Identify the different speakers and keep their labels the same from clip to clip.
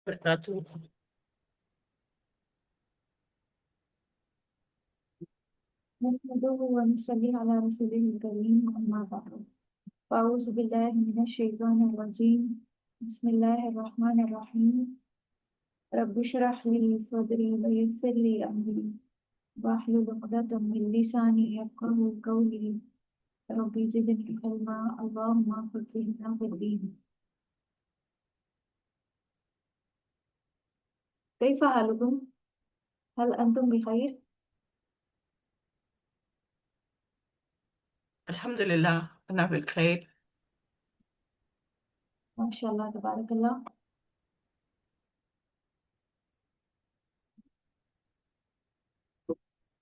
Speaker 1: वबरकातुहू।
Speaker 2: नहमदुहु व नसल्ली अला रसूलिहिल करीम अम्मा बाद अऊज़ु बिल्लाहि मिनश शैतानिर रजीम बिस्मिल्लाहिर रहमानिर रहीम रब्बिश्रह ली सदरी व यस्सिर ली अमरी वाहलुल उक़दतम मिन लिसानी यफ़क़हू क़ौली रब्बी ज़िदनी इल्मा अल्लाहुम्मा फ़क़िहना फ़िद्दीन। कैफ़ हालुकुम? हल अंतुम बिखैर?
Speaker 1: अल्हम्दुलिल्लाह, अना बिल खैर।
Speaker 2: माशाअल्लाह तबारकल्लाह।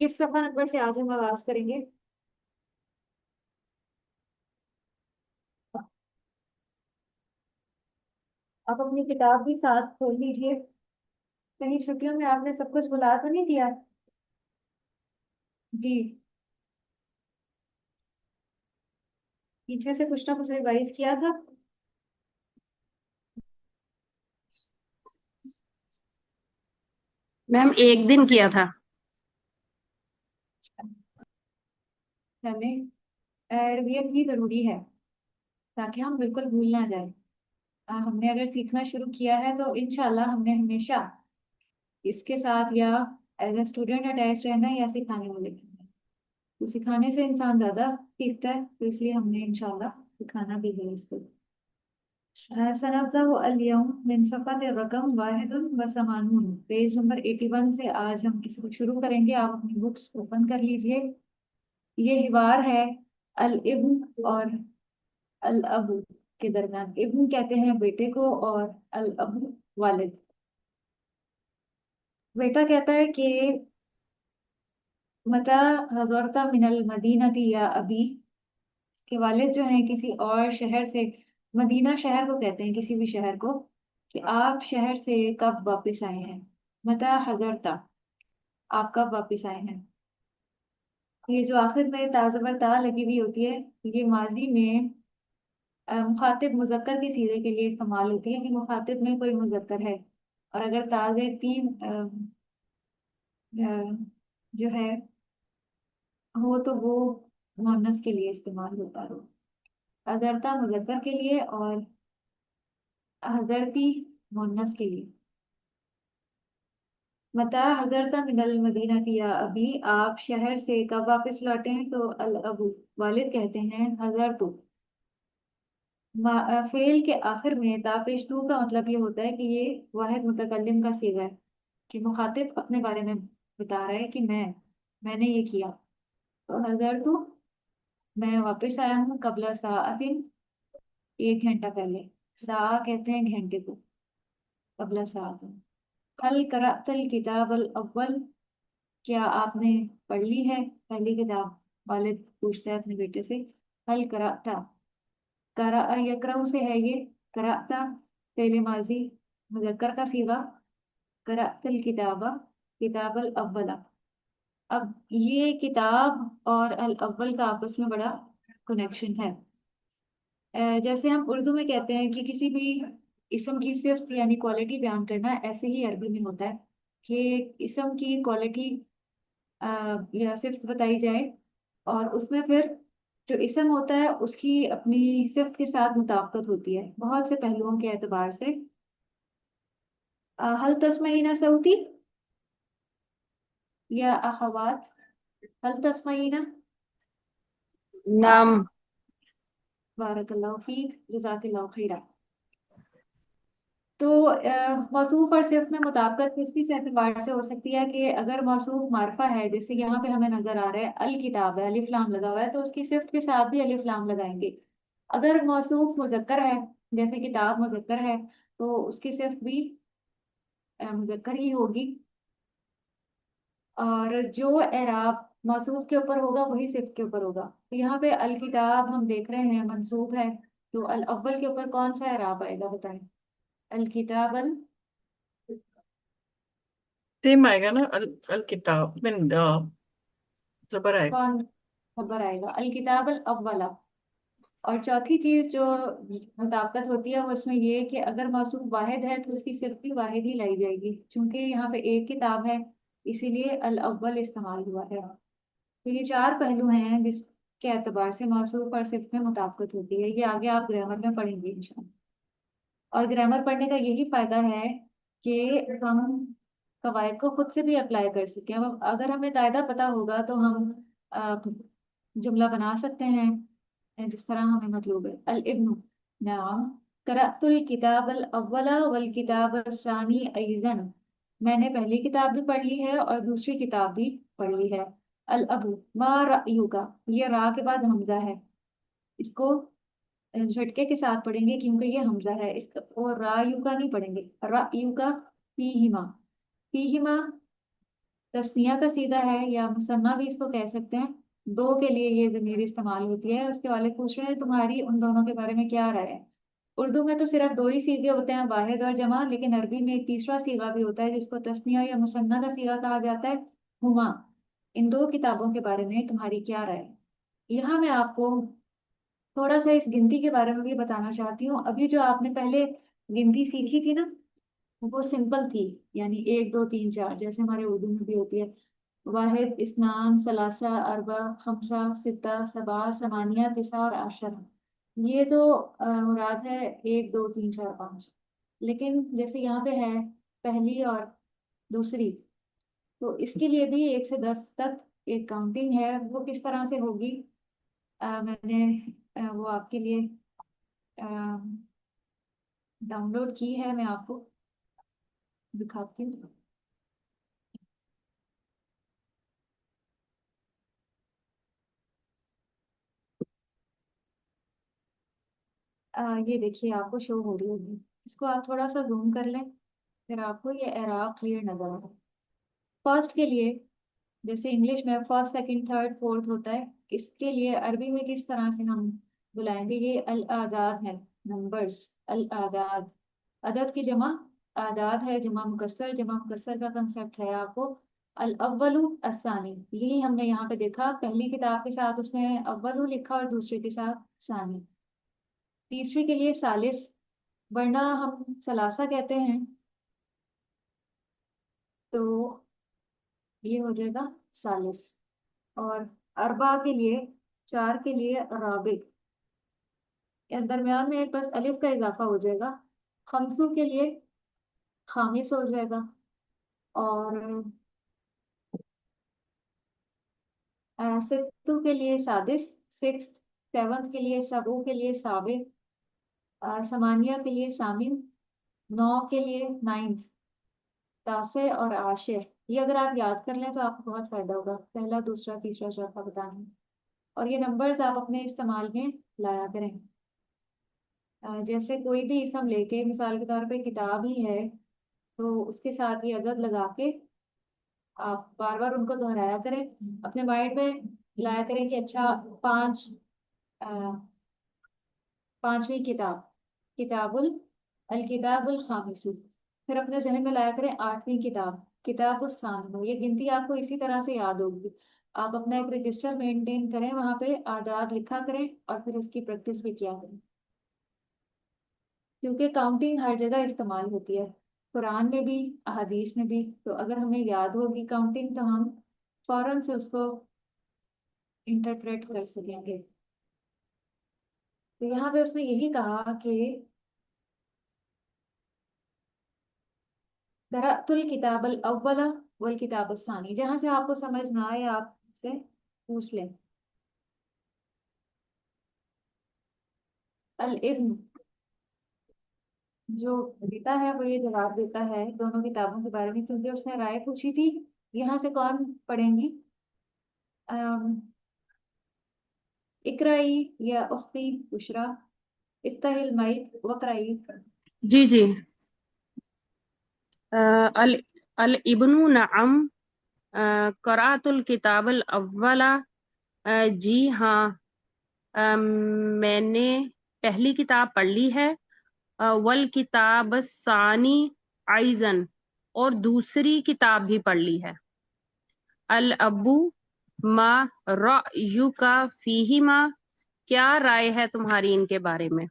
Speaker 2: किस सफा नंबर से आज हम आगाज करेंगे? आप अपनी किताब भी साथ खोल लीजिए। कहीं छुट्टियों में आपने सब कुछ भुला तो नहीं दिया? जी। पीछे से कुछ ना कुछ रिवाइज किया था?
Speaker 3: मैम एक दिन किया था।
Speaker 2: हमें रिवीजन भी जरूरी है ताकि हम बिल्कुल भूल ना जाए। हमने अगर सीखना शुरू किया है तो इंशाल्लाह हमने हमेशा इसके साथ या एज ए स्टूडेंट अटैच रहना है या सिखाने वाले रहना है। तो सिखाने से इंसान ज्यादा सीखता है, तो इसलिए हमने इंशाल्लाह सिखाना भी है इसको। सनबदा अल-यौम मिन सफ़हत रकम वाहिदुन व समानून, पेज नंबर 81 से आज हम किसी को शुरू करेंगे। आप अपनी बुक्स ओपन कर लीजिए। ये हिवार है अल इब्न और अल अबू के दरमियान। इब्न कहते हैं बेटे को और अल अबू वालिद। बेटा कहता है कि मता हज़रता मिनल मदीनती या अबी, के वालिद जो हैं किसी और शहर से, मदीना शहर को कहते हैं किसी भी शहर को, कि आप शहर से कब वापस आए हैं। मता हजरता, आप कब वापस आए हैं। ये जो आखिर में ताज़बर ता लगी हुई होती है, ये माजी में मुखातिब मुजक्कर के सीधे के लिए इस्तेमाल होती है कि मुखातिब में कोई मुजक्कर है। और अगर ताज़े तीन जो है हो तो वो मुअन्नस के लिए इस्तेमाल होता है। हजरता मुजक्कर के लिए और हजरती मुअन्नस के लिए। मता हजरता मिनल मदीना या अभी, आप शहर से कब वापस लौटे हैं, तो अल अबू वालिद कहते हैं हजर तो। फेल के आखिर में तापेश तू का मतलब ये होता है कि ये वाहिद मुतकल्लिम का सीगा है, कि मुखातिब अपने बारे में बता रहा है कि मैंने ये किया। तो हजर तो, मैं वापस आया हूँ कबला साअतिन, 1 घंटा पहले। सा कहते हैं घंटे को, कबला साअतिन। हल करातल किताब अल अव्वल, क्या आपने पढ़ ली है पहली किताब। वालिद पूछता है अपने बेटे से। हल कराता, करा यकरऊ से है ये। कराता पहले माजी मुजक्कर का सीगा। करातल किताबा, किताबल अव्वला। अब ये किताब और अल अव्वल का आपस में बड़ा कनेक्शन है। जैसे हम उर्दू में कहते हैं कि किसी भी इसम की सिर्फ यानी क्वालिटी बयान करना, ऐसे ही अरबी में होता है कि इसम की क्वालिटी या सिर्फ बताई जाए, और उसमें फिर जो इसम होता है उसकी अपनी सिर्फ के साथ मुताबिकत होती है बहुत से पहलुओं के एतबार से। हल तस्मईना सऊती या अखवात, हल तस्मईना।
Speaker 3: नाम।
Speaker 2: बारकल्लाहु फीक, जज़ाकल्लाहु खैरा। तो मौसूफ और सिर्फ में मुताबिकत किस किस एतबार से हो सकती है कि अगर मौसूफ मारफा है, जैसे यहाँ पे हमें नजर आ रहा है अल किताब है, अलिफ लाम लगा हुआ है, तो उसकी सिर्फ के साथ भी अलिफ लाम लगाएंगे। अगर मौसूफ मुजक्कर है, जैसे किताब मुजक्कर है, तो उसकी सिर्फ भी मुजक्कर ही होगी। और जो एराब मौसूफ के ऊपर होगा वही सिर्फ के ऊपर होगा। तो यहाँ पे अल किताब हम देख रहे हैं मंसूब है, तो अल अव्वल के ऊपर कौन सा एराब आएगा बताएं। अल किताब अल
Speaker 1: सेम आएगा ना, अल किताब में जबर आएगा।
Speaker 2: कौन खबर आएगा, अल किताब अल अव्वला। और चौथी चीज जो मुताबिकत होती है वो इसमें ये है कि अगर मौसूफ वाहिद है तो उसकी सिर्फ भी वाहिद ही लाई जाएगी, क्योंकि यहाँ पे एक किताब है, इसीलिए अल अव्वल इस्तेमाल हुआ है। तो ये चार पहलू हैं जिसके एतबार से मौसूफ और सिर्फ में मुताबिकत होती है। ये आगे आप ग्रामर में पढ़ेंगे इंशाल्लाह। और ग्रामर पढ़ने का यही फायदा है कि हम कवायद को खुद से भी अप्लाई कर सकें। अब अगर हमें कायदा पता होगा तो हम जुमला बना सकते हैं जिस तरह हमें मतलूब है। अल इब्नु नाम करअतुल किताब अल अव्वला वल किताब अस्सानी अयज़न। मैंने पहली किताब भी पढ़ ली है और दूसरी किताब भी पढ़ ली है। अल अबू मा रअयुका, ये रा के बाद हमजा है, इसको झटके के साथ पढ़ेंगे क्योंकि ये हमजा है इसका, और रा यू का नहीं पढ़ेंगे। रा यू का फीहिमा। फीहिमा तस्निया का सीधा है या मुसन्ना भी इसको कह सकते हैं। दो के लिए ये जमीर इस्तेमाल होती है। उसके वाले पूछ रहे हैं तुम्हारी उन दोनों के बारे में क्या राय है। उर्दू में तो सिर्फ दो ही सीगे होते हैं, वाहिद और जमा, लेकिन अरबी में एक तीसरा सीगा भी होता है जिसको तस्निया या मुसन्ना का सीगा कहा जाता है, हुमा। इन दो किताबों के बारे में तुम्हारी क्या राय है। यहाँ मैं आपको थोड़ा सा इस गिनती के बारे में भी बताना चाहती हूँ। अभी जो आपने पहले गिनती सीखी थी ना, वो सिंपल थी, यानी एक दो तीन चार, जैसे हमारे उर्दू में भी होती है। वाहिद, इस्नान, सलासा, अरबा, खमसा, सित्ता, सबा, समानिया, तिसा और आशरा। ये तो मुराद है एक दो तीन चार पाँच। लेकिन जैसे यहाँ पे है पहली और दूसरी, तो इसके लिए भी 1 से 10 तक एक काउंटिंग है। वो किस तरह से होगी, मैंने वो आपके लिए डाउनलोड की है, मैं आपको दिखाती हूँ। ये देखिए आपको शो हो रही होगी, इसको आप थोड़ा सा जूम कर लें, फिर आपको ये एराब क्लियर नजर आए। फर्स्ट के लिए जैसे इंग्लिश में फर्स्ट सेकंड थर्ड फोर्थ होता है, इसके लिए अरबी में किस तरह से हम बुलाएंगे, ये अल आदाद है, नंबर्स। अल आदाद, अदद की जमा आदाद है, जमा मुकस्सर। जमा मुकस्सर का कंसेप्ट है आपको। अल अव्वलु अस्सानी, यही हमने यहाँ पे देखा, पहली किताब के साथ उसने अव्वलु लिखा और दूसरे के साथ सानी। तीसरी के लिए सालिस, वरना हम सलासा कहते हैं, तो ये हो जाएगा सालिस। और अरबा के लिए, चार के लिए राबिग, या दरमियान में एक बस अलिफ का इजाफा हो जाएगा। खमसू के लिए खामिस हो जाएगा। और सित्तू के लिए सादिस, सिक्स। सेवन्थ के लिए सबू के लिए साबिर। समानिया के लिए सामिन। नौ के लिए नाइन्थ। तासे और आशिर। ये अगर आप याद कर लें तो आपको बहुत फायदा होगा, पहला दूसरा तीसरा चौथा बताने। और ये नंबर्स आप अपने इस्तेमाल में लाया करें। जैसे कोई भी इसम लेके मिसाल के तौर पे किताब ही है, तो उसके साथ ये अदद लगा के आप बार बार उनको दोहराया करें, अपने माइंड में लाया करें कि अच्छा पांच, अ, पांचवी किताब, किताबुल अल किताबुल खामिसु। फिर अपने जहन में लाया करें आठवीं किताब, किताब उस सामनो। ये गिनती आपको इसी तरह से याद होगी। आप अपना एक रजिस्टर मेंटेन करें, वहां पे आदाद लिखा करें और फिर उसकी प्रैक्टिस भी किया करें, क्योंकि काउंटिंग हर जगह इस्तेमाल होती है, कुरान में भी अहदीस में भी। तो अगर हमें याद होगी काउंटिंग तो हम फौरन से उसको इंटरप्रेट कर सकेंगे। तो यहाँ पे उसने यही कहा कि दरअतुल किताब अल अव्वला वल किताब सानी। जहां से आपको समझ ना आए आप से पूछ लें। अल इब्न, जो देता है वो ये जवाब देता है दोनों किताबों के बारे में, क्योंकि उसने राय पूछी थी। यहाँ से कौन पढ़ेंगी, अम, इकराई या उख्ती बुशरा, इफ्ताहिल माइक वकराई।
Speaker 3: जी जी। अल अल इब्नु नअम क़राअतुल किताबल अव्वला। जी हाँ, मैंने पहली किताब पढ़ ली है, वल किताब सानी आइजन, और दूसरी किताब भी पढ़ ली है। अल अबू मा रयुका फीहिमा, क्या राय है तुम्हारी इनके बारे में।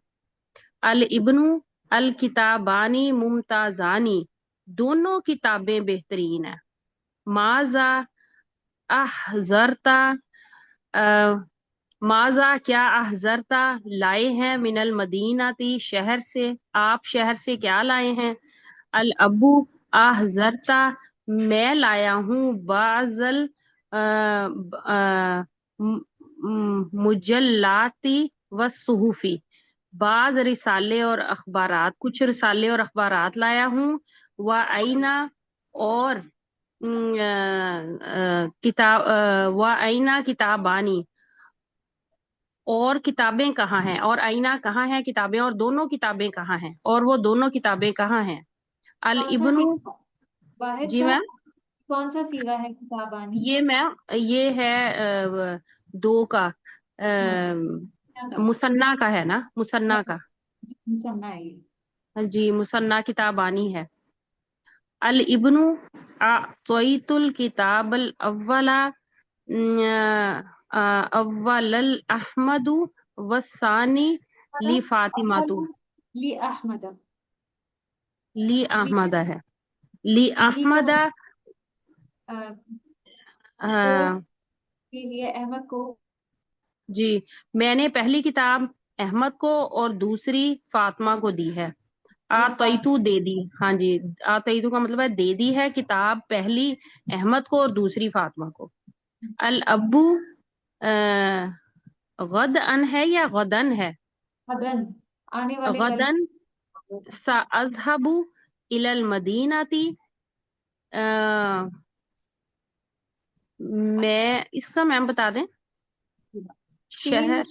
Speaker 3: अल इब्नु अल किताबानी मुमताजानी, दोनों किताबें बेहतरीन है। माजा अहजरता, माजा क्या अहजरता लाए हैं, मिनल मदीनाती शहर से, आप शहर से क्या लाए हैं। अल अबू अहजरता, मैं लाया हूँ बाजल मुजल्लाती व सुहूफी, बाज रिसाले और अखबारात, कुछ रिसाले और अखबारात लाया हूँ। व आईना, और किताब व आईना किताबानी, और किताबें कहाँ हैं, और आईना कहाँ है किताबें, और दोनों किताबें कहाँ हैं, और वो दोनों किताबें कहाँ हैं। अल
Speaker 2: कौन सा
Speaker 3: इब्नु,
Speaker 2: सीगा, वाहिद
Speaker 3: जी
Speaker 2: का
Speaker 3: मैम,
Speaker 2: कौन सा सीगा है किताबानी।
Speaker 3: ये मैम ये है दो का,
Speaker 2: क्या का,
Speaker 3: मुसन्ना का है ना, मुसन्ना का।
Speaker 2: मुसन्ना है ये।
Speaker 3: जी, मुसन्ना किताबानी है। अल इब्नु अतोइतुल किताबल अव्वला, अव्वलल अहमदु वसानी ली फातिमातु,
Speaker 2: ली अहमद,
Speaker 3: ली
Speaker 2: ली
Speaker 3: अहमदा है, ली
Speaker 2: ली का
Speaker 3: अहमदा,
Speaker 2: मतलब को, के लिए अहमद को।
Speaker 3: जी, मैंने पहली किताब अहमद को और दूसरी फातिमा को दी है।
Speaker 2: ली
Speaker 3: आतईतु दे दी, हाँ जी, आतईतु का मतलब है दे दी है किताब, पहली अहमद को और दूसरी फातिमा को। अल अब्बू गद अन है या गदन है।
Speaker 2: गदन, आने वाले कल।
Speaker 3: गदन सअज़हबु इलल मदीनाती, मैं इसका मैम बता दें,
Speaker 2: सीन
Speaker 3: शहर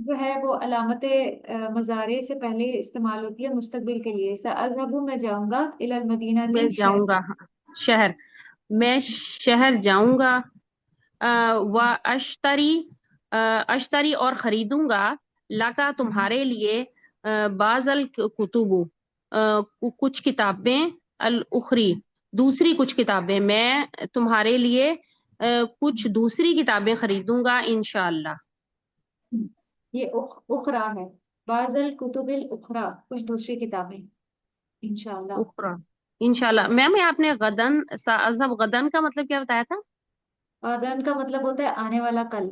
Speaker 2: जो है वो अलामत मजारे से पहले इस्तेमाल होती है मुस्तकबिल के लिए। सअज़हबु मैं जाऊंगा, इलल मदीना
Speaker 3: मैं
Speaker 2: थी शहर।
Speaker 3: जाऊंगा, हाँ, शहर, मैं शहर जाऊंगा। व अश्तरी, अश्तरी और खरीदूंगा, लका तुम्हारे लिए, बाजल कुतुबु, कुछ किताबें, अल उखरी, दूसरी कुछ किताबें, मैं तुम्हारे लिए कुछ दूसरी किताबें खरीदूंगा इंशाअल्लाह।
Speaker 2: ये उखरा है, बाज़ल कुतुबिल उखरा, कुछ दूसरी किताबें, इंशाल्लाह।
Speaker 3: उखरा, इंशाअल्लाह। मैम ये आपने गदन साजब, गदन का मतलब क्या बताया था।
Speaker 2: आदन का मतलब होता है आने वाला कल।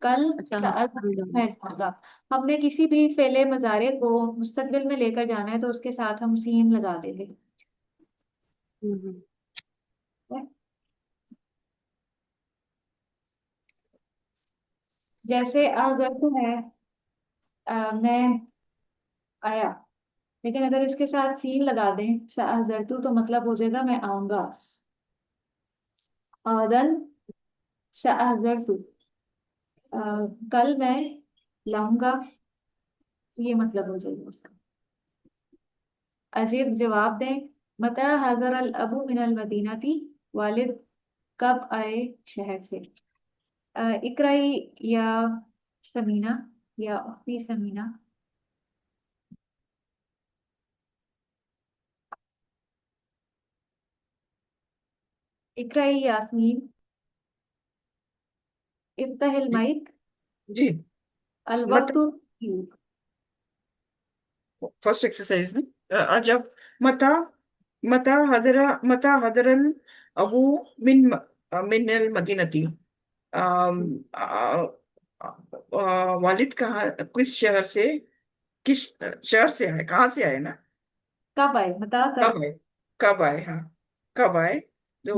Speaker 2: कल
Speaker 3: अच्छा,
Speaker 2: साथ मैं जाऊंगा। हमने किसी भी फेले मजारे को मुस्तकबिल में लेकर जाना है तो उसके साथ हम सीन लगा देंगे।
Speaker 3: हम्म,
Speaker 2: जैसे अजर तो है, मैं आया, लेकिन अगर इसके साथ सीन लगा दें अजरतु तो मतलब हो जाएगा मैं आऊंगा। आदन सअजरतु, कल मैं लाऊंगा, ये मतलब हो जाएगा उसका। अजीब जवाब दें, मता हजर अल अबू मिनल मदीना थी, वालिद कब आए शहर से। इकराई या समीना, या उख्ती समीना। इकराई यास्मीन, इफ्ताहिल
Speaker 1: जी
Speaker 2: माइक,
Speaker 1: जी।
Speaker 2: अल
Speaker 1: मतलब
Speaker 2: वक्तु।
Speaker 1: फर्स्ट एक्सरसाइज में अजब, मता मता हदरन अबू मिन मिन अल मदीनती, वालिद कहाँ, किस शहर से, किस शहर से आए, कहाँ से आए ना,
Speaker 2: कब आए, मता
Speaker 1: कब
Speaker 2: कब।
Speaker 1: आए, कब आए, हाँ, कब आए। तो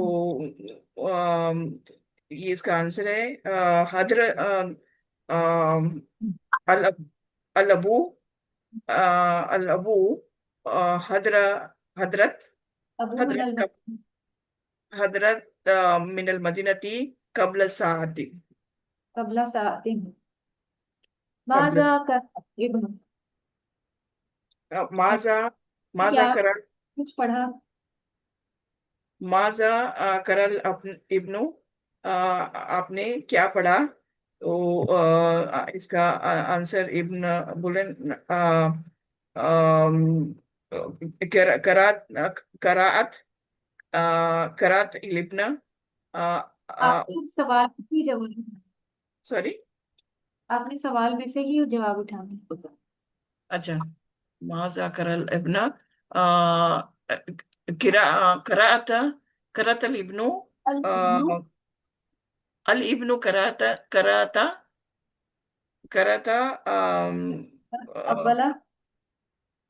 Speaker 1: ये इसका आंसर है हदर अल अल अबू, अल अबू हदर हदरत
Speaker 2: अबू
Speaker 1: हदरत
Speaker 2: मिनल
Speaker 1: कब, हदरत मिनल मदीनती कबल सादी,
Speaker 2: कबला सातिन,
Speaker 1: कबल
Speaker 2: माजा कर इब्न।
Speaker 1: माजा, माजा
Speaker 2: क्या
Speaker 1: करा,
Speaker 2: कुछ पढ़ा।
Speaker 1: माजा करल इब्नु, आपने क्या पढ़ा। तो इसका आंसर इब्न बुलन अम, करात करात करात इब्न
Speaker 2: आपने सवाल ही जवाब,
Speaker 1: सॉरी।
Speaker 2: आपने सवाल में से ही जवाब उठाना।
Speaker 1: अच्छा, माजा करल इब्न किरा करात करात इब्नु
Speaker 2: अल इब्नु
Speaker 1: अल इब्नु कराता कराता
Speaker 2: अव्वला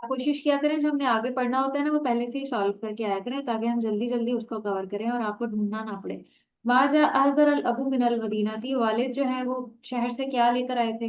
Speaker 2: कोशिश किया करें, जो हमने आगे पढ़ना होता है ना वो पहले से ही सॉल्व करके आया करें, ताकि हम जल्दी जल्दी उसको कवर करें और आपको ढूंढना ना पड़े। माजा अहदर अल अबू मिनल मदीना थी, वालिद जो है वो शहर से क्या लेकर आए थे?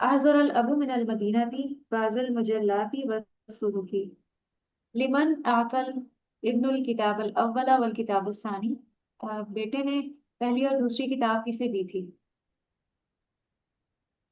Speaker 2: अहदर अल अबू मिनल मदीना थी बाजल मुजल्लाती वसुहुफी लिमन आकल इब्नुल किताब अल अव्वला वल किताब सानी। बेटे ने पहली और दूसरी किताब किसे दी थी?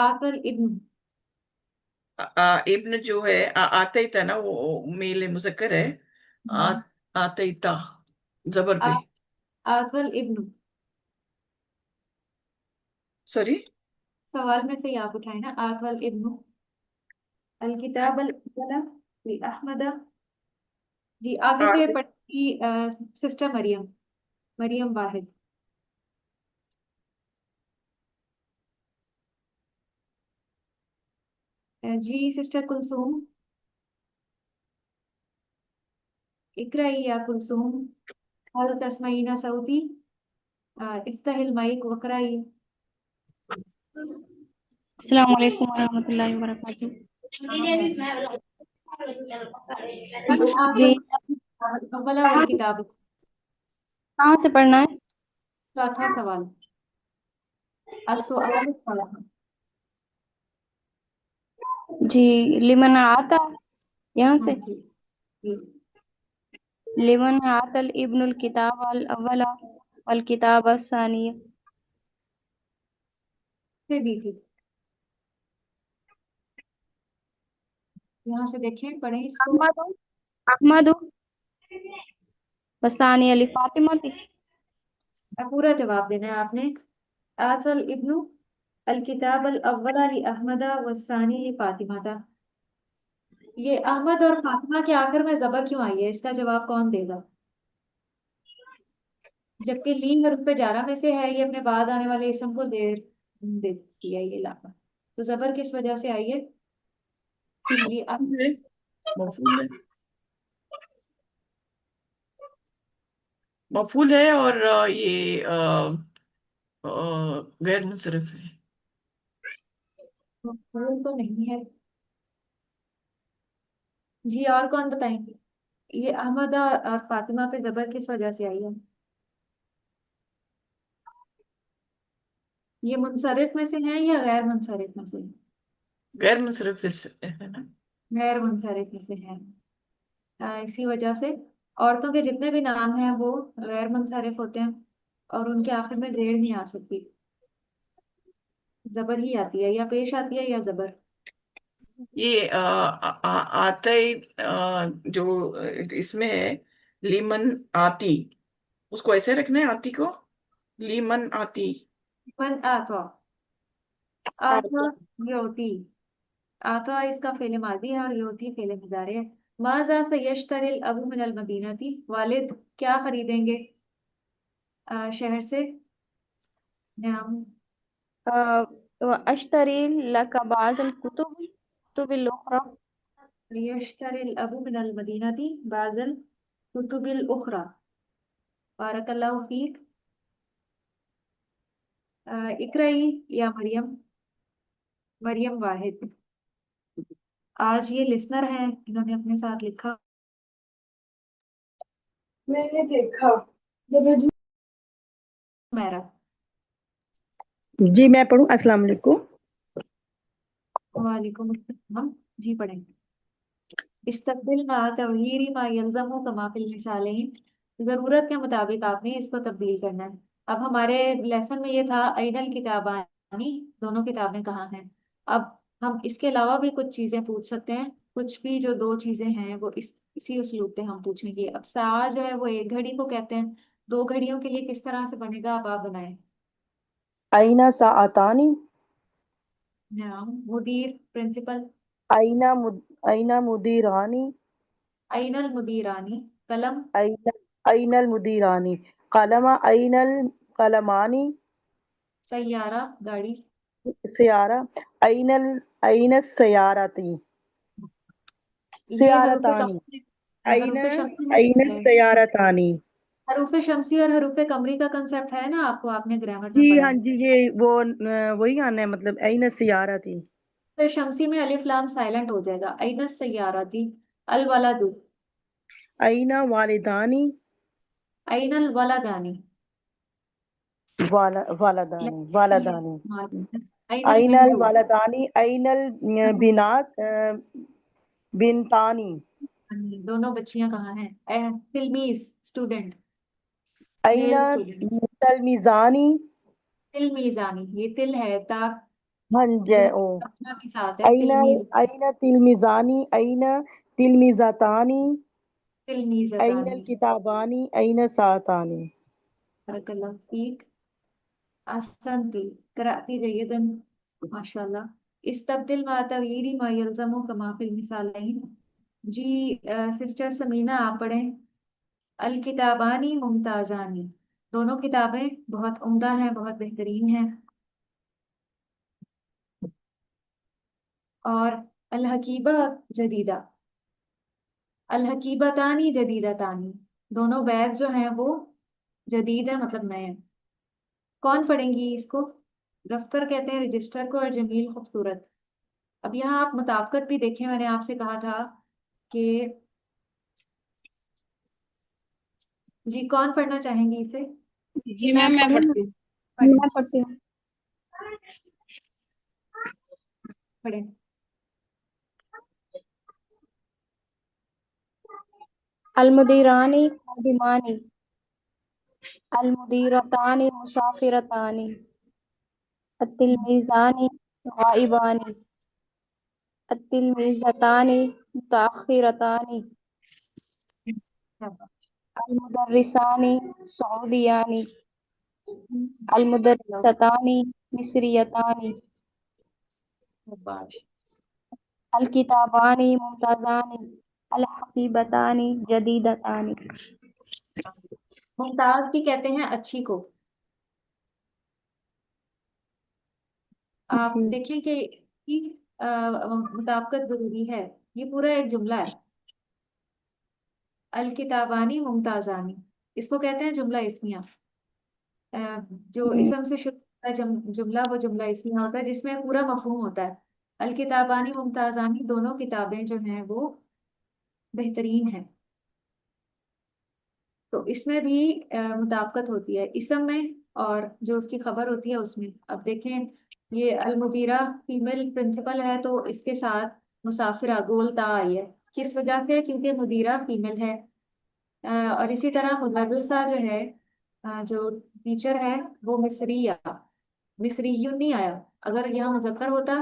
Speaker 2: आकल इब्न,
Speaker 1: इब्न जो है आतईता ना वो मेल मुजक्कर है। आ, आतईता जबर
Speaker 2: आ,
Speaker 1: पे।
Speaker 2: आकल इब्न,
Speaker 1: सॉरी।
Speaker 2: सवाल में से ही आप उठाए ना। आकल इब्न अल किताब अल अव्वला li अहमद। जी आगे से पढ़ी सिस्टर मरियम, मरियम वाहिद। जी सिस्टर कुलसूम, इकराई या कुलसूम। हल तस्माइना सऊदी, इफ्ताहिल माइक वकराई।
Speaker 4: अस्सलाम वालेकुम वरहमतुल्लाहि वबरकातुहू।
Speaker 2: मन
Speaker 4: जी,
Speaker 2: आकल अव्वला वल किताब।
Speaker 4: कहाँ से पढ़ना है?
Speaker 2: चौथा सवाल, अस्सुआल सलाह।
Speaker 4: जी, लिमन आता, यहाँ
Speaker 2: हाँ
Speaker 4: से।
Speaker 2: जी जी।
Speaker 4: लिमन आतल इब्नुल किताब अल अव्वला वल किताब अस्सानिया।
Speaker 2: से दी थी, यहाँ से देखें पढ़ें इसको।
Speaker 4: अहमदु अहमदु वसानी अली फातिमा थी।
Speaker 2: पूरा जवाब देना है आपने। आसल इब्नु अल किताब अल अव्वला लि अहमदा वस्सानी लि फातिमा था। ये अहमद और फातिमा के आखिर में जबर क्यों आई है, इसका जवाब कौन देगा? जबकि लीन हर्फ पे जारा में से है, ये अपने बाद आने वाले इसम को दे दिया ये लामा। तो जबर किस वजह से आई है? जी आप
Speaker 1: मफूल है। मफूल है और ये गैर मुंसरिफ है।
Speaker 2: मफहूम तो नहीं है। जी और कौन बताएंगे? ये अहमद और फातिमा पे जबर किस वजह से आई है? ये मुनसरिफ में से है या गैर मुनसरिफ में से है?
Speaker 1: गैर मुंसरिफ है ना।
Speaker 2: गैर मुनसरिफ में से है। इसी वजह से औरतों के जितने भी नाम हैं वो गैर मुनसरिफ होते हैं, और उनके आखिर में देर नहीं आ सकती, जबर ही आती है, या पेश आती है या जबर।
Speaker 1: ये आते जो इसमें है लीमन आती, उसको ऐसे रखना है आती को। लीमन आती।
Speaker 2: मन आता, आता योती। आता इसका फेले माजी है और योती फेले मुजारे है। माजा से यश्तरिल अबू मिनल मदीना थी, वालिद क्या खरीदेंगे शहर से? नाम
Speaker 4: व अश्तरी लका बाज़ल कुतुबिल उखरा।
Speaker 2: यश्तरिल अबू मिनल मदीना थी बाजल कुतुबिल उखरा। बारकल्लाहु फीक। इकराई या मरियम, मरियम वाहिद। आज ये लिसनर हैं, इन्होंने अपने साथ लिखा
Speaker 5: मैंने देखा जब मैं
Speaker 2: मेरा
Speaker 5: जी मैं पढ़ूं। अस्सलाम वालेकुम।
Speaker 2: वालेकुम अस्सलाम। जी पढ़ेंगे। इस्तक़बिल मा तग़यीरी मा यल्ज़मु कमा फ़िल मिसालैन। जरूरत के मुताबिक आपने इसको तब्दील करना है। अब हमारे लेसन में ये था अइनल किताबानी, दोनों किताबें कहाँ हैं। अब हम इसके अलावा भी कुछ चीजें पूछ सकते हैं, कुछ भी जो दो चीजें हैं वो इसी उस्लूब पे हम पूछेंगे। अब सा जो है वो एक घड़ी को कहते हैं, दो घड़ियों के लिए किस तरह से बनेगा, अब आप बनाएं।
Speaker 5: आईना साअतानी।
Speaker 2: नाम मुदीर प्रिंसिपल।
Speaker 5: आईना मुदीरानी।
Speaker 2: अइनल मुदीरानी। कलम।
Speaker 5: आईना आईनल मुदीरानी। कलमा आईनल कलमानी।
Speaker 2: सैयारा गाड़ी।
Speaker 5: सयारा आईनल आईनस सयारती।
Speaker 2: ये हरूफे
Speaker 5: सयारतानी।
Speaker 2: कमरी,
Speaker 5: आईना
Speaker 2: हरूफे शम्सी में
Speaker 5: आईनस
Speaker 2: है।
Speaker 5: सयारतानी।
Speaker 2: हरूफे शम्सी और हरूफे कमरी का कंसेप्ट है ना, आपको आपने ग्रामर
Speaker 5: जी
Speaker 2: में पढ़ा
Speaker 5: हाँ
Speaker 2: है।
Speaker 5: जी, ये वो वही आना है, मतलब आईनस सयारती।
Speaker 2: फिर शम्सी में अलिफ लाम साइलेंट हो जाएगा। अइनस सय्यारती। अल वलदु।
Speaker 5: आईना वालिदानी।
Speaker 2: अइनल वलदानी।
Speaker 5: वालदानी वालदानी।
Speaker 2: अइनल
Speaker 5: आइनल
Speaker 2: बिंतु।
Speaker 5: वालदानी आइनल बिनात बिनतानी।
Speaker 2: दोनों बच्चियां कहाँ हैं। तिलमीज स्टूडेंट।
Speaker 5: आइना
Speaker 2: मेल स्टूडेंट।
Speaker 5: तलमिजानी।
Speaker 2: तिलमीजानी, ये तिल है ता,
Speaker 5: हाँ
Speaker 2: जो
Speaker 5: जय ओ।
Speaker 2: है के साथ है
Speaker 5: आइना
Speaker 2: तिलमीज।
Speaker 5: आइना तिलमिजानी आइना तिलमिजातानी। आइनल
Speaker 2: तिलमीजतानी।
Speaker 5: किताबानी आइना सातानी।
Speaker 2: बरकल्लाह फीक। ahsanti। कराती जय्यदन। माशाल्लाह। इस्तब्दिल मा तगयीरी मा यल्ज़मु कमा फिल मिसालैन। जी सिस्टर समीना आप पढ़ें। अल किताबानी मुमताजानी। दोनों किताबें बहुत उम्दा हैं, बहुत बेहतरीन हैं। और अल हकीबा जदीदा। अल हकीबतानी जदीदतानी। दोनों बैग जो हैं वो जदीद है, मतलब नए हैं। कौन पढ़ेंगी इसको। दफ्तर कहते हैं रजिस्टर को, और जमील खूबसूरत। अब यहाँ आप मुताबिकत भी देखें, मैंने आपसे कहा था कि जी कौन पढ़ना चाहेंगी इसे।
Speaker 4: जी मैम मैं पढ़ती हूँ।
Speaker 2: पढ़ें।
Speaker 4: मैं पढ़ती हूँ।
Speaker 2: पढ़ें।
Speaker 4: अल मुदीरानी खादिमानी। अल मुदीरतानी मुसाफिरतानी। अत्तिलमीज़ानी गाइबानी। अत्तिलमीज़तानी मुताखिरतानी। अल मुदर्रिसानी सऊदियानी। अल मुदर्रिसतानी मिस्रियतानी।
Speaker 2: शाबाश।
Speaker 4: अल किताबानी मुमताजानी। अल हकीबतानी जदीदतानी।
Speaker 2: मुमताज भी कहते हैं अच्छी को। आप
Speaker 4: जी
Speaker 2: देखें कि मुताबिकत जरूरी है। ये पूरा एक जुमला है। अल किताबानी मुमताजानी, इसको कहते हैं जुमला इस्मिया। अ, जो इसम से शुरू होता है जुमला, वो जुमला इस्मिया होता है जिसमें पूरा मफहूम होता है। अल किताबानी मुमताजानी, दोनों किताबें जो हैं वो बेहतरीन हैं। तो इसमें भी मुताबिकत होती है इसम में, और जो उसकी खबर होती है उसमें। अब देखें, ये अल मुदीरा फीमेल प्रिंसिपल है, तो इसके साथ मुसाफिरा गोल ता आई है। किस वजह से, क्योंकि मुदीरा फीमेल है। और इसी तरह मुदर्रिसा जो है, जो टीचर है, वो मिस्रिया, मिस्रियुन नहीं आया। अगर यहाँ मुजक्कर होता,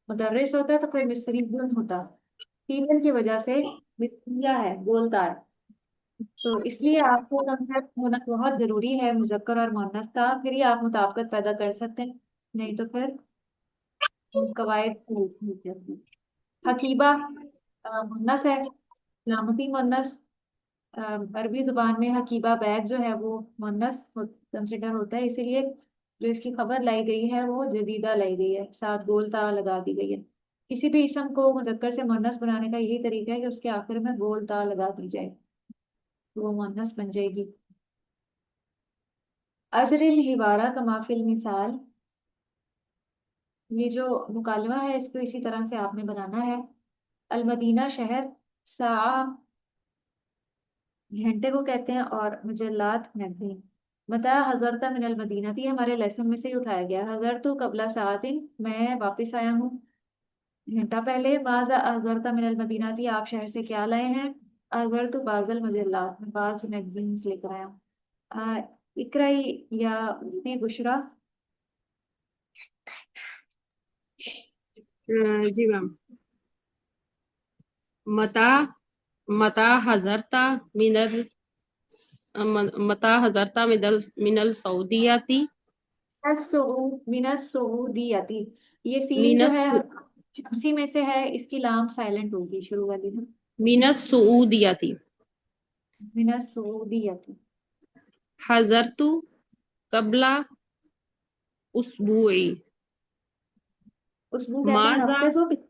Speaker 2: मुदर्रिस होता, तो फिर मिस्रियुन होता। फीमेल की वजह से मिस्रिया है, गोलदार। तो इसलिए आपको कंसेप्ट होना बहुत जरूरी है मुजक्कर और मुअन्नस का, फिर ही आप मुताबिकत पैदा कर सकते हैं। नहीं तो फिर कवायद नहीं चलती। हकीबा मुअन्नस है, सलामती मुअन्नस। अ, अरबी जुबान में हकीबा बैग जो है वो मुअन्नस कंसिडर होता है, इसीलिए जो इसकी खबर लाई गई है वो जदीदा लाई गई है, साथ गोल ता लगा दी गई है। किसी भी इसम को मुजक्कर से मुअन्नस बनाने का यही तरीका है कि उसके आखिर में गोल ता लगा दी जाए, तो वो मुअन्नस बन जाएगी। अजरिल हिबारा का माफिल मिसाल। ये जो मुकालमा है इसको इसी तरह से आपने बनाना है। अलमदीना शहर। सा घंटे को कहते हैं, और मुजल्लात मैगजीन। बताया हजरता मिनल मदीना थी, हमारे लेसन में से ही उठाया गया। हजर तो कबला सातिन, मैं वापस आया हूँ घंटा पहले। माजा हजरता मिनल मदीना थी, आप शहर से क्या लाए हैं। अगर तो बाजल मुजल्लात, मैं बाज मैगजीन लेकर आया हूँ। आ, इकराई या ने बुशरा।
Speaker 3: जी मैम। मता मता हजरता मिनल मता हजरता मिनल सऊदियाती
Speaker 2: मिनस सऊदीयती, ये सीन जो
Speaker 3: मिनस
Speaker 2: है शमसी में से है, इसकी लाम साइलेंट होगी शुरू वाली ना।
Speaker 3: मिनस सऊदियाती।
Speaker 2: मिनस सऊदीयती।
Speaker 3: हजरतु कबला उसबुई।
Speaker 2: उसबू कहते हैं
Speaker 3: माजा।
Speaker 2: हफ्ते को।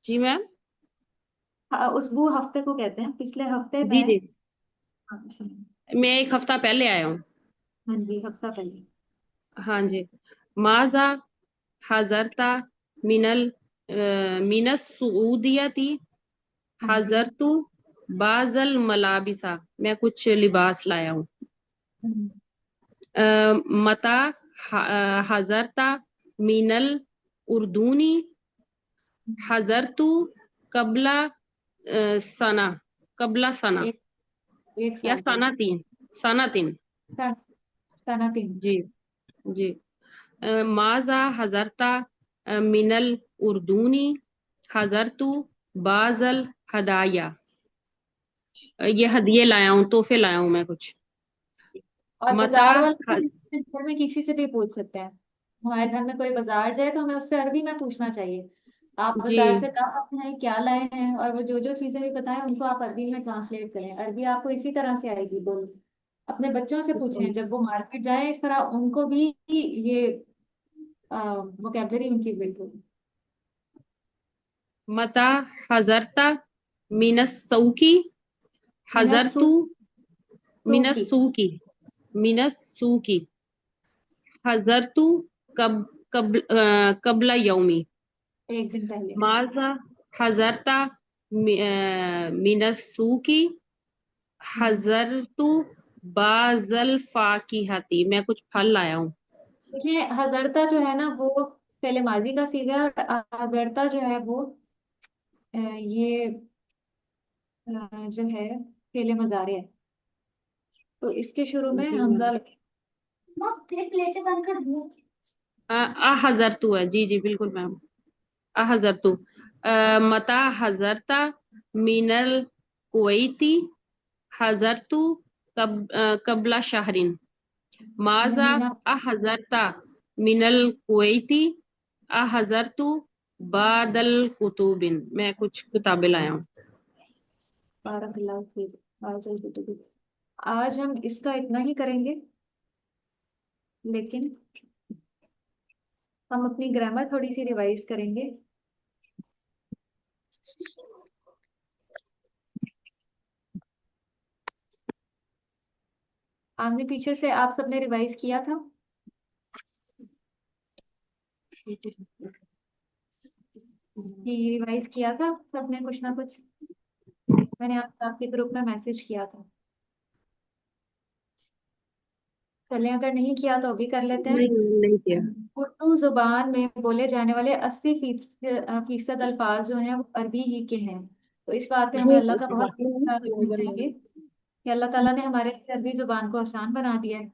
Speaker 3: जी मैम।
Speaker 2: उसबू हफ्ते को कहते हैं, पिछले हफ्ते
Speaker 3: जी
Speaker 2: मैं।
Speaker 3: जी।
Speaker 2: अच्छा।
Speaker 3: मैं एक हफ्ता पहले आया हूँ।
Speaker 2: हाँ जी, हफ्ता पहले।
Speaker 3: हाँ जी। माजा हजरता मिनल मिनस सऊदियाती।
Speaker 2: हाँ जी।
Speaker 3: हजरतु बाजल मलाबिसा। मैं कुछ लिबास लाया हूँ।
Speaker 2: हम्म,
Speaker 3: मता हजरता मिनल उर्दूनी। हजरतु कबला सना। कबला सना
Speaker 2: एक एक
Speaker 3: या
Speaker 2: साल
Speaker 3: सना
Speaker 2: पहले।
Speaker 3: तीन। सना तीन।
Speaker 2: सन- सना तीन।
Speaker 3: जी जी। माजा हजरता मिनल उर्दूनी। हजरतु बाजल हदाया। ये हदिये लाया हूँ, तोहफे लाया हूँ मैं कुछ।
Speaker 2: और
Speaker 3: मता
Speaker 2: बाजार वाले
Speaker 3: ह-
Speaker 2: तो घर में किसी से भी पूछ सकते हैं। हमारे घर में कोई बाजार जाए तो हमें उससे अरबी में पूछना चाहिए, आप
Speaker 3: जी
Speaker 2: बाजार से कहाँ आते हैं, क्या लाए हैं, और वो जो जो चीजें भी बताएं उनको आप अरबी में ट्रांसलेट करें। अरबी आपको इसी तरह से आएगी बोल। अपने बच्चों से पूछें जब वो मार्केट जाए, इस तरह उनको भी ये वोकेबलरी उनकी बिल्ड होगी।
Speaker 3: मता हजरता मिनस सऊकी।
Speaker 2: मिनस
Speaker 3: हजरतु मिनस
Speaker 2: सूकी।
Speaker 3: सूकी। मिनस सूकी। हजरतु कब कबला यौमी।
Speaker 2: एक दिन पहले।
Speaker 3: माजा हजरता मिनस सूकी।
Speaker 2: हम्म।
Speaker 3: हजरतु बाजल फाकीहती। मैं कुछ फल लाया हूँ।
Speaker 2: देखिए हजरता जो है ना वो पहले माजी का सीगा है, और हजरता जो है वो ये जो है फेले मजारे है, तो इसके शुरू में
Speaker 3: जी मैम।
Speaker 2: हमजा लगे। माँ, फिर प्लेट से बंद कर दूँ।
Speaker 3: हजरतु है। जी जी बिल्कुल मैम। हजरतु मता हजरता मिनल कुवैती। हजरतु कबला शहरिन। माजा
Speaker 2: महीना।
Speaker 3: हजरता मिनल कुवैती। हजरतु बादल कुतुबिन। मैं कुछ किताबें लाया हूँ।
Speaker 2: बारह फिर फाजल कुतुबी। आज हम इसका इतना ही करेंगे, लेकिन हम अपनी ग्रामर थोड़ी सी रिवाइज करेंगे। आगे पीछे से आप सबने रिवाइज किया था कि रिवाइज किया था सबने कुछ ना कुछ। मैंने आपके ग्रुप में मैसेज किया था। चलिए अगर नहीं किया तो अभी कर लेते हैं।
Speaker 3: नहीं नहीं किया।
Speaker 2: उर्दू जुबान में बोले जाने वाले 80% अल्फाज जो हैं वो अरबी ही के हैं। तो इस बात पे हमें अल्लाह का बहुत शुक्र करना चाहिए कि अल्लाह ताला ने हमारे लिए अरबी जुबान को आसान बना दिया है।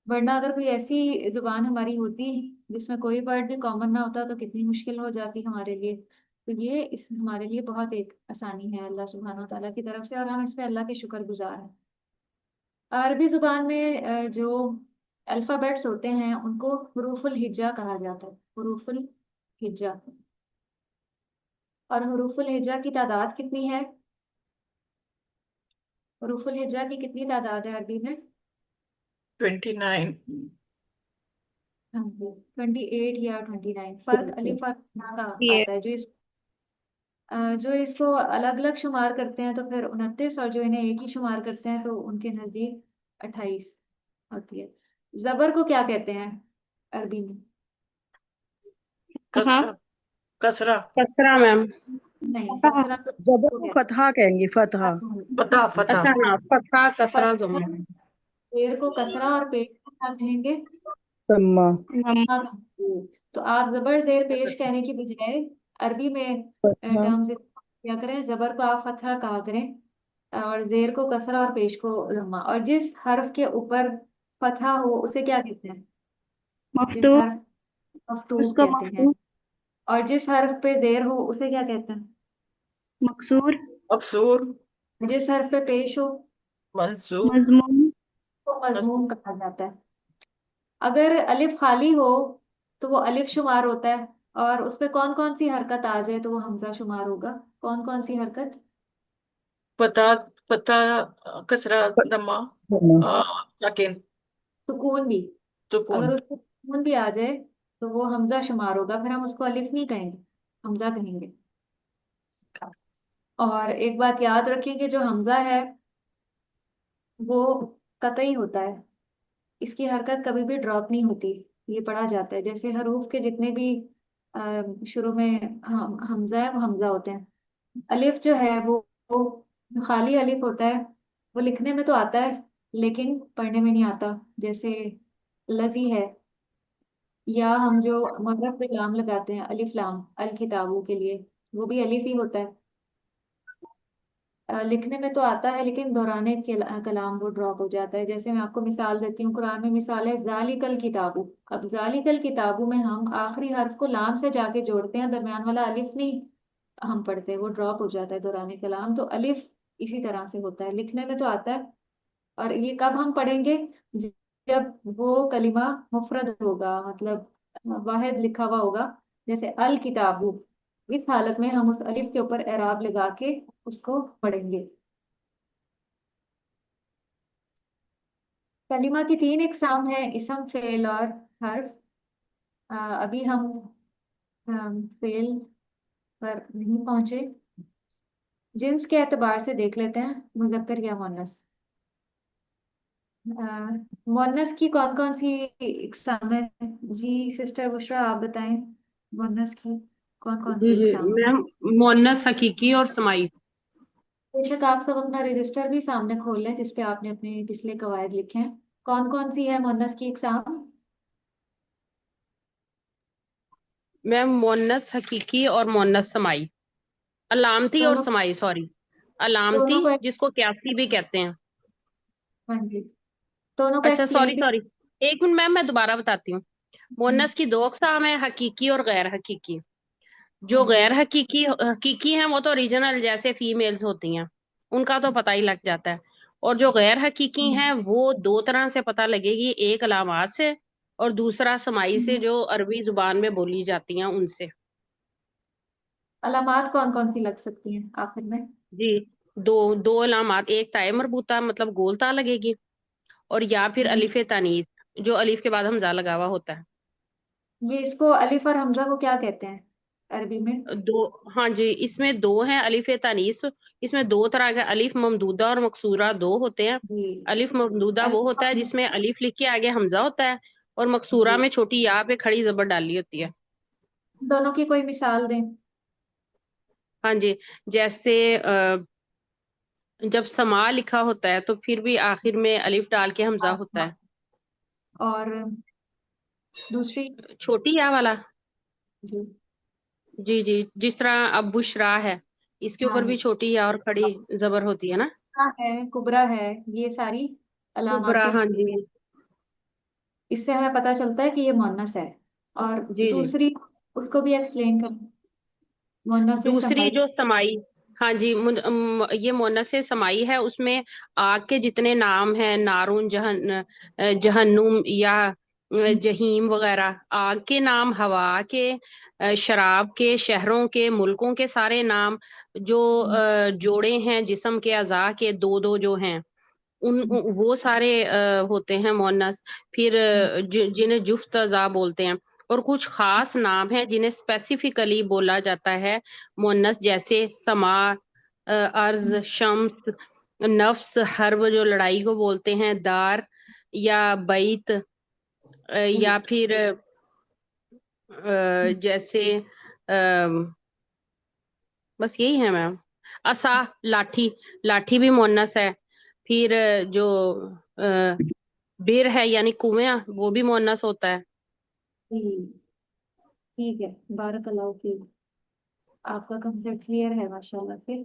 Speaker 2: वरना अगर कोई ऐसी जुबान हमारी होती जिसमें कोई वर्ड भी कॉमन ना होता तो कितनी मुश्किल हो जाती हमारे लिए। तो ये इस हमारे लिए बहुत एक आसानी है अल्लाह सुब्हानो ताला की तरफ से, और हम इस पे अल्लाह के शुक्रगुजार हैं। अरबी जुबान में जो अल्फाबेट्स होते हैं उनको हुरूफुल हिज्जा कहा जाता है। हुरूफुल हिज्जा। और हुरूफुल हिज्जा की तादाद कितनी है। हुरूफुल हिज्जा की कितनी तादाद है अरबी में।
Speaker 1: 29।
Speaker 2: हाँ जी, 28 या 29, फर्क अलिफ और ना का
Speaker 3: ये
Speaker 2: आता है। जो इसको अलग अलग शुमार करते हैं तो फिर 29, और जो इन्हें एक ही शुमार करते हैं तो उनके नजदीक 28 होती है। जबर को क्या कहते हैं अरबी में।
Speaker 3: हाँ।
Speaker 1: कसरा। कसरा।
Speaker 3: कसरा मैम।
Speaker 2: नहीं,
Speaker 4: फतह।
Speaker 2: कसरा तो
Speaker 5: जबर
Speaker 2: हो
Speaker 5: को
Speaker 2: गया।
Speaker 5: फतहा कहेंगे, फतहा।
Speaker 1: फतह फतह।
Speaker 3: अच्छा हाँ, फतहा कसरा
Speaker 2: फतह,
Speaker 3: जुम्मे।
Speaker 2: शेर को कसरा और पेट को क्या कहेंगे?
Speaker 5: तम्मा।
Speaker 4: नम।
Speaker 2: हाँ, तो आप जबर जेर पेश कहने की बजाय अरबी में
Speaker 5: फतहा।
Speaker 2: टर्म्स क्या करें, जबर को आप फतहा कहा करें और जेर को कसरा और पेश को लम्मा। और जिस हर्फ के ऊपर फतहा हो उसे क्या कहते हैं? जिस
Speaker 4: मफ्तूह।
Speaker 2: हर्फ, मफ्तूह
Speaker 4: उसको
Speaker 2: कहते हैं।
Speaker 4: मफ्तूह।
Speaker 2: और जिस हर्फ पे जेर हो उसे क्या कहते हैं?
Speaker 4: मकसूर।
Speaker 1: मकसूर।
Speaker 2: जिस हर्फ पे पेश हो
Speaker 1: मंसूब।
Speaker 4: मजमूम।
Speaker 2: तो मजमूम कहा जाता है। अगर अलिफ खाली हो तो वो अलिफ शुमार होता है। और उसपे कौन कौन सी हरकत आ जाए तो वो हमजा शुमार होगा? कौन कौन सी हरकत?
Speaker 1: फतह फतह कसरा दम्मा
Speaker 5: तम्मा।
Speaker 1: साकिन
Speaker 2: सुकून भी।
Speaker 1: सुकून।
Speaker 2: अगर उसको सुकून भी आ जाए तो वो हमजा शुमार होगा, फिर हम उसको अलिफ नहीं कहेंगे, हमजा कहेंगे। और एक बात याद रखें कि जो हमजा है वो कतई होता है, इसकी हरकत कभी भी ड्रॉप नहीं होती। ये पढ़ा जाता है जैसे हरूफ के जितने भी शुरू में हमजा है वो हमजा होते हैं। अलिफ जो है वो खाली अलिफ होता है, वो लिखने में तो आता है लेकिन पढ़ने में नहीं आता। जैसे लजी है, या हम जो मगरब पे लाम लगाते हैं अलिफ लाम अल किताबों के लिए, वो भी अलिफ ही होता है। लिखने में तो आता है लेकिन दोहराने के कलाम वो ड्रॉप हो जाता है। जैसे मैं आपको मिसाल देती हूँ, कुरान में मिसाल है जालिकल किताबू। अब जालिकल किताबू में हम आखिरी हर्फ को लाम से जाके जोड़ते हैं, दरमियान वाला अलिफ नहीं हम पढ़ते, वो ड्रॉप हो जाता है दोहराने कलाम। तो अलिफ इसी तरह से होता है, लिखने में तो आता है। और ये कब हम पढ़ेंगे? ज- जब वो कलिमा मुफरद होगा, मतलब वाहिद लिखा हुआ होगा। जैसे अल किताबू, इस हालत में हम उस अलिफ के ऊपर एराब लगा के उसको पढ़ेंगे। कलिमा की तीन इकसाम है, इसम, फेल और हर्फ। अभी हम फेल पर नहीं पहुंचे। जिन्स के एतबार से देख लेते हैं, मुज़क्कर या मुअन्नस। मुअन्नस की कौन कौन सी इकसाम है? जी सिस्टर बुशरा आप बताएं, मुअन्नस की कौन कौन
Speaker 3: जी
Speaker 2: सी
Speaker 3: जी
Speaker 2: इकसाम है?
Speaker 3: मैम, मुअन्नस हकीकी और समाई।
Speaker 2: बेशक आप सब अपना रजिस्टर भी सामने खोल लें जिसपे आपने अपने पिछले कवायद लिखे हैं। कौन कौन सी है मुअन्नस की इकसाम?
Speaker 3: मैम मुअन्नस हकीकी और मुअन्नस समाई। अलामती और
Speaker 2: दोनों,
Speaker 3: समाई, सॉरी। अलामती
Speaker 2: दोनों को,
Speaker 3: जिसको क्यासी भी कहते हैं।
Speaker 2: हाँ जी, दोनों को
Speaker 3: अच्छा सॉरी
Speaker 2: एक्सप्लेन भी।
Speaker 3: सॉरी, एक मिनट मैम, मैं दोबारा बताती हूँ। मुअन्नस की दो अक़साम है, हकीकी और गैर हकीकी।
Speaker 2: हाँ
Speaker 3: जो
Speaker 2: जी।
Speaker 3: गैर हकीकी हकीकी हैं वो तो रीजनल जैसे फीमेल्स होती हैं, उनका तो पता ही लग जाता है। और जो गैर हकीकी हैं वो दो तरह से पता लगेगी, एक अलामात से और दूसरा समाई से, जो अरबी जुबान में बोली जाती हैं उनसे।
Speaker 2: अलामात कौन कौन सी लग सकती हैं आखिर में?
Speaker 3: जी, दो दो अलामात, एक ताए मरबूता मतलब गोलता लगेगी, और या फिर
Speaker 2: हम्म,
Speaker 3: अलिफ तानीस, जो अलिफ के बाद हमजा लगा हुआ होता है।
Speaker 2: ये इसको अलिफ और हमजा को क्या कहते हैं अरबी में?
Speaker 3: दो, हाँ जी, इसमें दो हैं अलिफ तानीस। इसमें दो तरह के अलिफ ममदूदा और मकसूरा दो होते हैं।
Speaker 2: जी,
Speaker 3: अलिफ ममदूदा वो
Speaker 2: अलिफ
Speaker 3: होता है जिसमें अलिफ लिख के आगे हमजा होता है, और मकसूरा
Speaker 2: जी,
Speaker 3: में छोटी या पे खड़ी जबर डाली होती है।
Speaker 2: दोनों की कोई मिसाल दें।
Speaker 3: हाँ जी, जैसे जब समा लिखा होता है तो फिर भी आखिर में अलिफ डाल के हमजा होता है।
Speaker 2: और दूसरी?
Speaker 3: छोटी या वाला।
Speaker 2: जी,
Speaker 3: जी जी, जिस तरह अब बुशरा है, इसके
Speaker 2: हाँ
Speaker 3: ऊपर भी
Speaker 2: जी,
Speaker 3: छोटी या और खड़ी जबर होती है ना।
Speaker 2: है, कुबरा है, ये सारी
Speaker 3: कुबरा,
Speaker 2: अलामाती।
Speaker 3: हाँ जी।
Speaker 2: इससे हमें पता चलता है कि ये मुअन्नस है। और
Speaker 3: जी जी,
Speaker 2: दूसरी, उसको भी एक्सप्लेन कर, मुअन्नस से
Speaker 3: दूसरी
Speaker 2: समाई।
Speaker 3: जो समाई, हाँ जी, ये मुअन्नस से समाई है, उसमें आग के जितने नाम हैं, नारुन, जहन्नुम या जहीम वगैरह, आग के नाम, हवा के, शराब के, शहरों के, मुल्कों के सारे नाम, जो जोड़े हैं जिस्म के अज़ा के, दो दो जो हैं, वो सारे होते हैं मुअन्नस। फिर जिन्हें जुफ्त अज़ा बोलते हैं। और कुछ खास नाम हैं जिन्हें स्पेसिफिकली बोला जाता है मुअन्नस, जैसे समा, अर्ज, शम्स, नफ्स, हर्ब जो लड़ाई को बोलते हैं, दार या बैत, या फिर जैसे बस यही है मैम। असा, लाठी, लाठी भी मुअन्नस है। फिर जो बिर है यानी कुआं, वो भी मुअन्नस होता है।
Speaker 2: जी, ठीक है, बारकल्लाहु फीक। आपका कंसेप्ट क्लियर है माशाल्लाह से।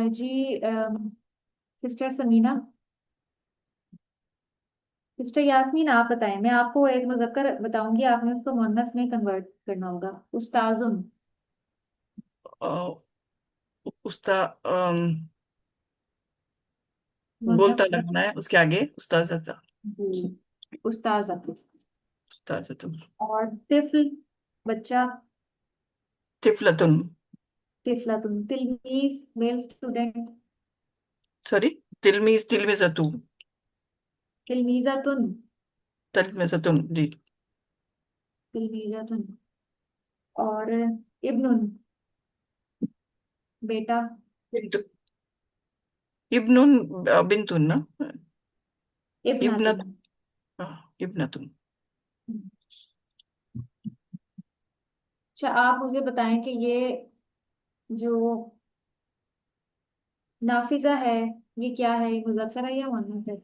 Speaker 2: जी, सिस्टर समीना, सिस्टर यास्मीन, आप बताएं। मैं आपको एक मुज़क्कर बताऊंगी, आपने उसको मुअन्नस में कन्वर्ट करना होगा। उस्ताजुन।
Speaker 1: अ, उस्ता
Speaker 2: मुअन्नस
Speaker 1: बोलता
Speaker 2: में।
Speaker 1: लगाना है उसके आगे, उस्ताद,
Speaker 2: जी, उस्ताजत।
Speaker 1: उस्ताद,
Speaker 2: और तिफ्ल, बच्चा।
Speaker 1: तिफलतुन।
Speaker 2: तिफलातुन। तिलमीज, मेल स्टूडेंट।
Speaker 1: सॉरी, तिलमिजतु।
Speaker 2: तिलमीजातुन।
Speaker 1: तिलमिजतुन जी।
Speaker 2: तिलमीजातुन। और इब्नुन, बेटा।
Speaker 1: बिंतु, इब्नुन, बिंतुन ना।
Speaker 2: इब्नातुन।
Speaker 1: इब्नत, इब्नतुन।
Speaker 2: अच्छा, आप मुझे बताएं कि ये जो नाफिजा है, ये क्या है? ये मुज़क्कर है या मुअन्नस है?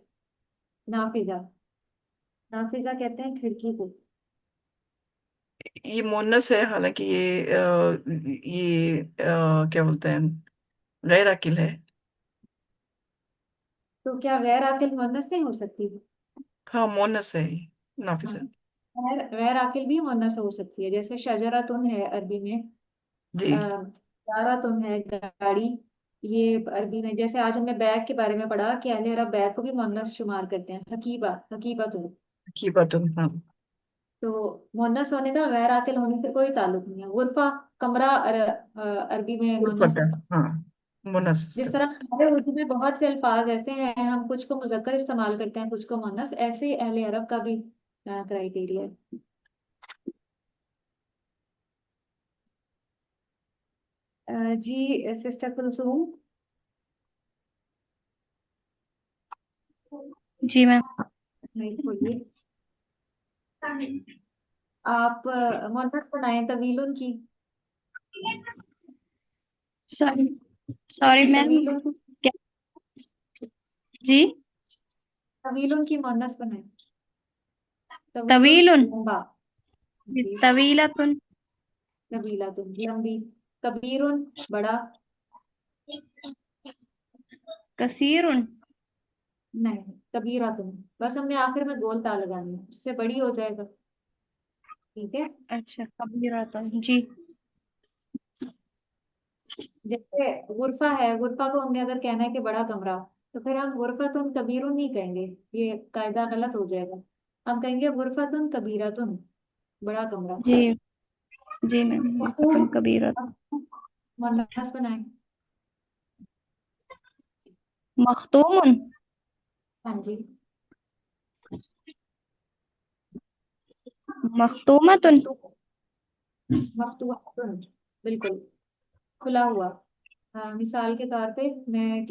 Speaker 2: नाफिजा। नाफिजा कहते हैं खिड़की को।
Speaker 1: ये मोनस है, हालांकि क्या बोलते हैं, गैर अकिल है।
Speaker 2: तो क्या गैर आकिल मुअन्नस नहीं हो सकती?
Speaker 1: हाँ, मोनस है ये,
Speaker 2: हाँ,
Speaker 1: नाफिस है।
Speaker 2: गैर गैर आकिल भी मुअन्नस हो सकती है। जैसे शजरातुन है अरबी में।
Speaker 1: जी।
Speaker 2: सारातुन है गाड़ी। ये अरबी में, जैसे आज हमने बैग के बारे में पढ़ा कि अहले अरब बैग को भी मुअन्नस शुमार करते हैं। हकीबा, हकीबतुन।
Speaker 1: की बातुन, हाँ।
Speaker 2: तो मुअन्नस होने का गैर आकिल होने से कोई ताल्लुक नहीं है। गुरफा, कमरा, अरबी में मुअन्नस
Speaker 1: फटा, हाँ, मोनस
Speaker 2: जिस
Speaker 1: इस्तेमाल।
Speaker 2: तरह हमारे उर्दू में बहुत से अल्फाज ऐसे हैं, हम कुछ को मुजक्कर इस्तेमाल करते हैं, कुछ को मुअन्नस, ऐसे ही अहले अरब का भी क्राइटेरिया है। जी, सिस्टर कुलसूम।
Speaker 4: जी मैम।
Speaker 2: नहीं, बोलिए। आप मुअन्नस बनाएं तवीलुन की।
Speaker 4: Sorry, sorry ma'am.
Speaker 2: तवीलुन,
Speaker 4: क्या? जी।
Speaker 2: तवीलुन की मुअन्नस बनाएं। तवीलुन,
Speaker 4: तवीलुन।
Speaker 2: लंबा। जी।
Speaker 4: तवीलतुन।
Speaker 2: तवीलातुन, लंबी। कबीरुन, बड़ा।
Speaker 4: कसीरुन।
Speaker 2: नहीं, कबीरातुन। बस हमने आखिर में गोल ता लगानी है, उससे बड़ी हो जाएगा। ठीक है।
Speaker 4: अच्छा, कबीरतुन जी।
Speaker 2: जैसे गुरफा है, गुरफा को हमने अगर कहना है कि बड़ा कमरा, तो फिर हम गुरफतुन कबीरुन नहीं कहेंगे। ये कायदा गलत हो जाएगा। हम कहेंगे गुरफतुन कबीरतुन, बड़ा कमरा।
Speaker 4: जी। जी मैम,
Speaker 2: मखतूम।
Speaker 4: गुरफतुन कबीरत।
Speaker 2: अब मुअन्नस बनाए।
Speaker 4: मखतूमुन।
Speaker 2: हाँ जी।
Speaker 4: मखतूमतुन।
Speaker 2: मफ्तूहतुन, बिल्कुल, खुला हुआ। मिसाल के तौर पे मैं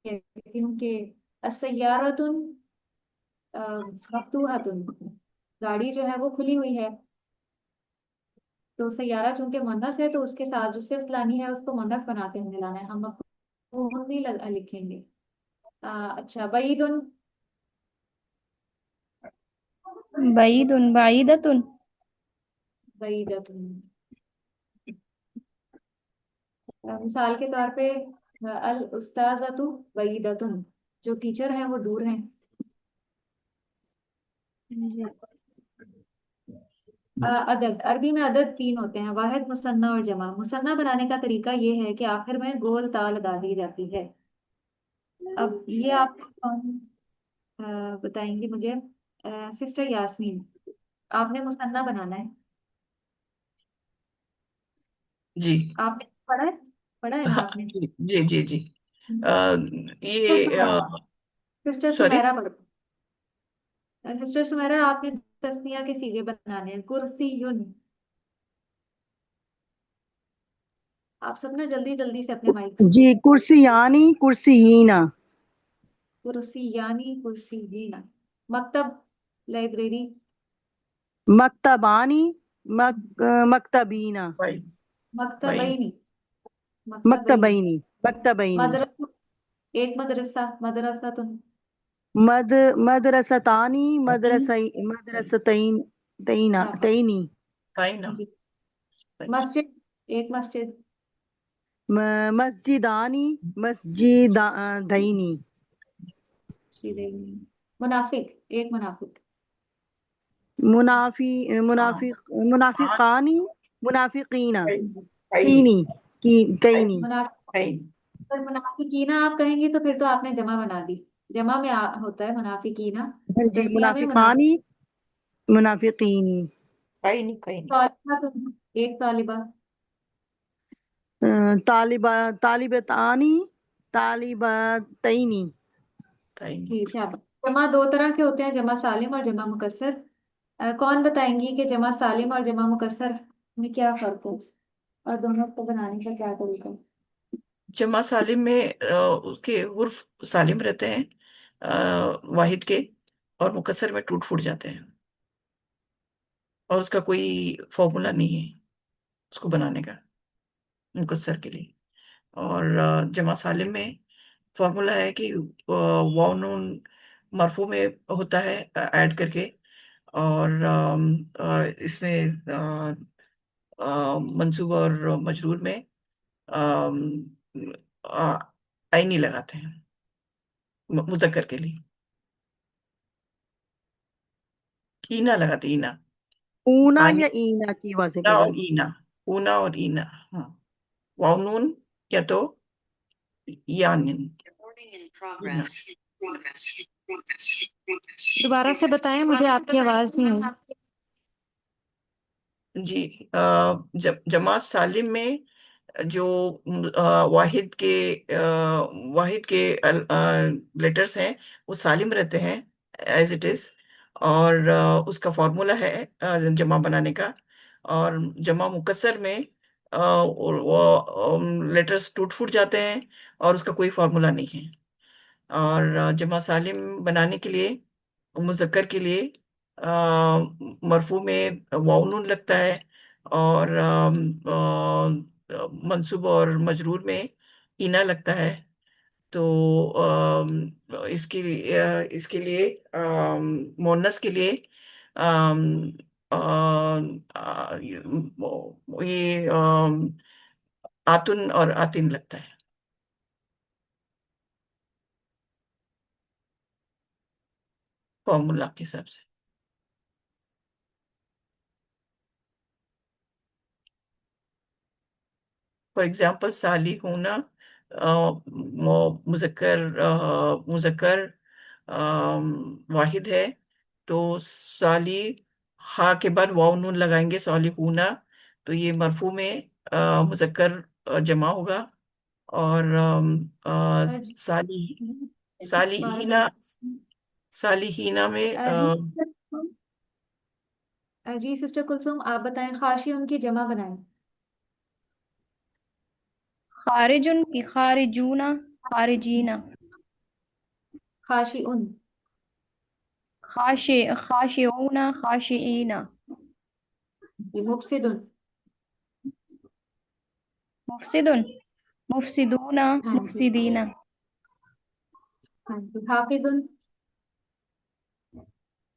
Speaker 2: कहती हूँ कि अस्सय्यारतुन मफ्तूहतुन, गाड़ी जो है वो खुली हुई है। तो सैयारा चूंकि मुअन्नस है, तो उसके साथ जो सिफ्त लानी है उसको मुअन्नस बनाते हुए लाना है। हम मफूल नहीं लिखेंगे। अच्छा, बईदुन।
Speaker 4: बईदुन, बाईदतुन।
Speaker 2: बईदतुन। मिसाल के तौर पे अल उस्ताजतु बईदतुन, जो टीचर हैं वो दूर हैं। अदद, अरबी में अदद तीन होते हैं, वाहिद, मुसन्ना और जमा। मुसन्ना बनाने का तरीका ये है कि आखिर में गोल ता लगा दी जाती है। अब ये आप कौन बताएंगे मुझे? सिस्टर यास्मीन, आपने मुसन्ना बनाना है।
Speaker 1: जी।
Speaker 2: आपने पढ़ा है ना
Speaker 1: हाँ
Speaker 2: आपने?
Speaker 1: जी जी जी जी। अ,
Speaker 2: सिस्टर
Speaker 1: ये
Speaker 2: सुमेरा, सिस्टर
Speaker 1: सॉरी।
Speaker 2: सुमेरा पढ़ो। सिस्टर सुमेरा, आपने तस्निया के सीगे बनाने हैं। कुर्सी युन। आप सब ना जल्दी जल्दी से अपने माइक।
Speaker 5: जी, कुर्सियानी, कुर्सियीना।
Speaker 2: कुर्सी यानी कुर्सी जीना। मकतब, लाइब्रेरी।
Speaker 5: मक्तबानी, मकतबीना
Speaker 1: भाई भाई
Speaker 2: मकतबैनी, मकतबैनी।
Speaker 5: मकतबैनी मकतबैनी
Speaker 2: मदरसा, एक मदरसा, मदरसा तुम।
Speaker 5: मद मदरसतानी मदरसतैन
Speaker 2: शाबाश
Speaker 5: तैनी
Speaker 1: भाई ना
Speaker 2: जी।
Speaker 1: भाई।
Speaker 2: मस्जिद, एक मस्जिद।
Speaker 5: मस्जिदानी मस्जिदैनी
Speaker 2: श्रीदेवी। मुनाफिक, एक मुनाफिक।
Speaker 5: मुनाफी
Speaker 1: हाँ हाँ
Speaker 5: मुनाफिकानी मुनाफिकीना
Speaker 1: भाई भाई नहीं
Speaker 5: कीनी की
Speaker 1: भाई
Speaker 5: कईनी
Speaker 2: मुनाफिक,
Speaker 1: भाई
Speaker 2: पर मुनाफिकीना आप कहेंगे तो फिर तो आपने जमा बना दी। जमा में होता है मुनाफिकीना।
Speaker 5: हाँ जी
Speaker 2: तस्निया में मुनाफिक।
Speaker 5: मुनाफिकानी मुनाफिकीनी
Speaker 1: भाई नहीं
Speaker 2: तालिबा तुम, एक तालिबा।
Speaker 5: तालिबतानी तालिबतैनी
Speaker 1: भाई नहीं
Speaker 2: ठीक है। अब जमा दो तरह के होते हैं, जमा सालिम और जमा मुकस्सर। कौन बताएंगी कि जमा सालिम और जमा मुकस्सर में क्या फर्क है, और दोनों को बनाने का क्या तरीका है?
Speaker 1: जमा सालिम में उसके उर्फ सालिम रहते हैं वाहिद के, और मुकस्सर में टूट फूट जाते हैं, और उसका कोई फॉर्मूला नहीं है उसको बनाने का मुकस्सर के लिए। और जमा सालिम में फॉर्मूला है कि वाव नून मरफू में होता है ऐड करके, और इसमें मंसूब और मजरूर में अम, आ, आई नहीं लगाते हैं मुजक्कर के लिए, ईना लगाते ईना।
Speaker 5: ऊना
Speaker 1: आनी
Speaker 5: या ईना की वजह से
Speaker 1: ना
Speaker 5: पहले
Speaker 1: और ईना, ऊना और ईना। हाँ, वाव नून या तो यानिन ईना।
Speaker 6: दोबारा से बताएं, मुझे आपकी आवाज नहीं आई।
Speaker 1: जी जमा सालिम में जो वाहिद के वाहिद के लेटर्स हैं वो सालिम रहते हैं एज इट इज, और उसका फॉर्मूला है जमा बनाने का। और जमा मुकस्सर में वो लेटर्स टूट फूट जाते हैं, और उसका कोई फॉर्मूला नहीं है। और जमा सालिम बनाने के लिए मुज़क्कर के लिए मरफू में वाव नून लगता है, और मंसूब और मजरूर में इना लगता है। तो इसके लिए मोनस के लिए अम, अ, ये आतुन और आतिन लगता है फॉर्मूला के हिसाब से। फॉर एग्जाम्पल साली होना मुजक्कर मुजक्कर वाहिद है, तो साली हा के बाद वाव नून लगाएंगे साली होना, तो ये मरफू में मुजक्कर जमा होगा। और
Speaker 2: जी,
Speaker 1: साली
Speaker 2: बारह
Speaker 1: सालीहीना
Speaker 2: बजे।
Speaker 1: सालीहीना में
Speaker 2: जी जी सिस्टर कुलसुम, आप बताएं, खाशी उनकी जमा बनाएं।
Speaker 4: खारिजुन की खारिजूना खारिजीना
Speaker 2: खाशी उन।
Speaker 4: खाशिऊना खाशिईना
Speaker 2: जी, मुफसिदुन।
Speaker 4: मुफसिदुन मुफसिदूना
Speaker 2: हाँ जी।
Speaker 4: मुफसिदीना
Speaker 2: हाँ जी, हाफिजुन।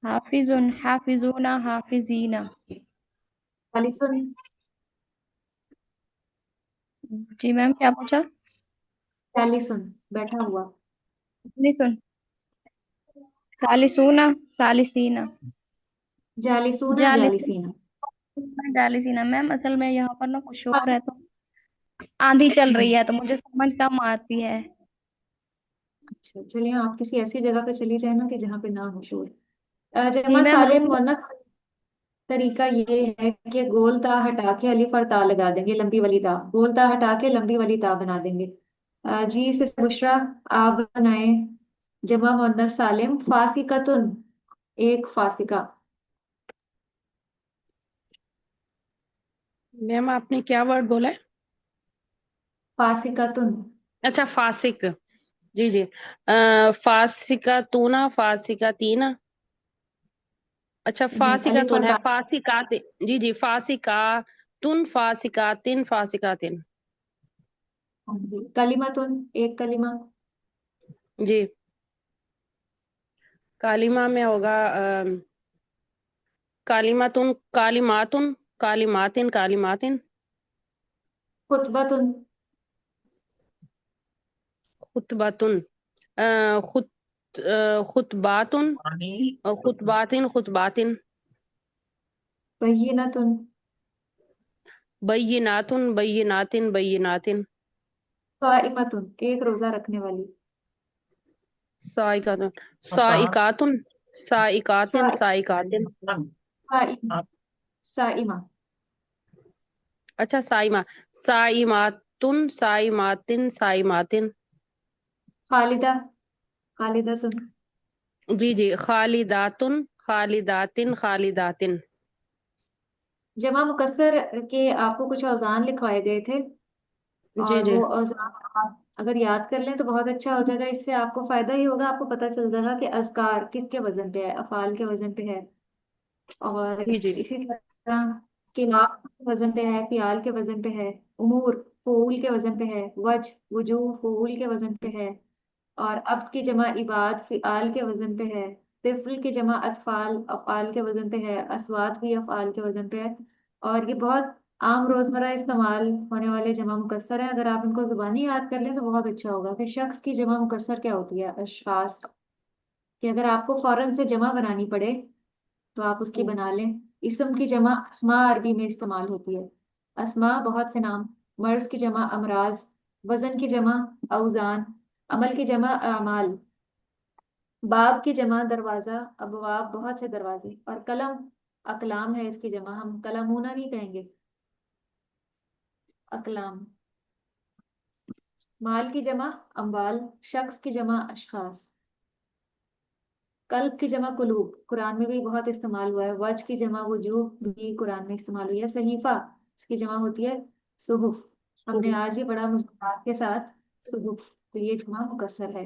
Speaker 4: हाफिजुन हाफिजूना हाफिजीना।
Speaker 2: खालिसुन।
Speaker 4: जी मैम, क्या पूछा?
Speaker 2: चालीसुन, बैठा हुआ।
Speaker 4: सालिसुन सालिसूना सालिसीना
Speaker 2: जालिसूना
Speaker 4: जालिसीना
Speaker 2: जालिसीना।
Speaker 4: जालिसीना। मैम असल में यहाँ पर ना कुछ शोर है, तो आंधी चल रही है तो मुझे समझ कम आती है।
Speaker 2: अच्छा चलिए, आप किसी ऐसी जगह पे चली जाए ना कि जहाँ पे ना हो शोर।
Speaker 4: जी
Speaker 2: जमा
Speaker 4: मैम,
Speaker 2: सालिम
Speaker 4: रूम।
Speaker 2: मुअन्नस तरीका ये है कि गोल ता हटा के अलिफ और ता लगा देंगे, लंबी वाली ता, गोल ता हटा के लंबी वाली ता बना देंगे। जी से बुशरा, आप बनाए जमा मुअन्नस सालिम फासिकतुन, एक फासिका।
Speaker 6: मैम आपने क्या वर्ड बोला है?
Speaker 2: फासिकतुन।
Speaker 3: अच्छा, फासिक। जी जी। फासिका तूना फासिका तीना। अच्छा,
Speaker 2: नहीं,
Speaker 3: फासिका
Speaker 2: अलिफ और
Speaker 3: कौन है?
Speaker 2: बा।
Speaker 3: फासिकात। जी जी, फासिका तुन, फासिकातिन, फासिकातिन।
Speaker 2: हाँ जी, कलिमातुन एक कलिमा।
Speaker 3: जी, कालिमा में होगा कालिमातुन, कालिमातुन, कालिमातिन, कालिमातिन।
Speaker 2: खुतबतुन।
Speaker 3: खुतबातुन, खुत खुतबातुन,
Speaker 1: पानी।
Speaker 3: खुतबातिन, खुतबातिन।
Speaker 2: बय्यिनतुन।
Speaker 3: बय्यिनातुन, बय्यिनातिन, बय्यिनातिन।
Speaker 2: साइमतुन एक रोजा रखने वाली।
Speaker 3: साइकातुन,
Speaker 1: अता।
Speaker 3: साइकातुन, साइकातिन,
Speaker 2: साइ
Speaker 3: साइकातिन।
Speaker 2: साइमा। साइमा।
Speaker 3: अच्छा, साइमा, साइमातुन, साइमातिन, साइमातिन।
Speaker 2: खालिदा। खालिदतुन।
Speaker 3: जी जी, खालिदातुन, खालिदातिन, खालिदातिन।
Speaker 2: जमा मुकस्सर के आपको कुछ औजान लिखवाए गए थे,
Speaker 3: जी
Speaker 2: और
Speaker 3: जी
Speaker 2: वो औजान आप अगर याद कर लें तो बहुत अच्छा हो जाएगा। इससे आपको फायदा ही होगा, आपको पता चल जाएगा कि अज़कार किसके वजन पे है, अफ़ाल के वजन पे है। और
Speaker 3: जी जी
Speaker 2: इसी तरह किलाब के वजन पे है, फियाल के वजन पे है, उमूर फूल के वजन पे है, वजूह फूल के वजन पे है, और अब की जमा इबाद फिआल के वजन पे है, तिफल की जमा अतफाल अफआल के वजन पे है, अस्वात भी अफआल के वजन पे है। और ये बहुत आम रोजमर्रा इस्तेमाल होने वाले जमा मुकस्सर है। अगर आप इनको जुबानी याद कर लें तो बहुत अच्छा होगा। कि शख्स की जमा मुकस्सर क्या होती है, अशखास। कि अगर आपको फौरन से जमा बनानी पड़े तो आप उसकी बना लें। इसम की जमा अस्मा अरबी में इस्तेमाल होती है। अस्मा बहुत से नाम, मर्ज की जमा अमराज, वजन की जमा औजान, अमल की जमा अमाल, बाब की जमा दरवाजा, अबवाब बहुत से दरवाजे, और कलम अकलाम है इसकी जमा। हम कलमूना नहीं कहेंगे, अकलाम। माल की जमा अम्वाल, शख्स की जमा अशखास, कल्ब की जमा कुलूब कुरान में भी बहुत इस्तेमाल हुआ है। वज की जमा वजूह भी कुरान में इस्तेमाल हुई है। सहीफा इसकी जमा होती है सुहुफ। हमने आज ही पढ़ा मुस्कुराहट के साथ सुहुफ, तो ये जमा मुकस्सर है।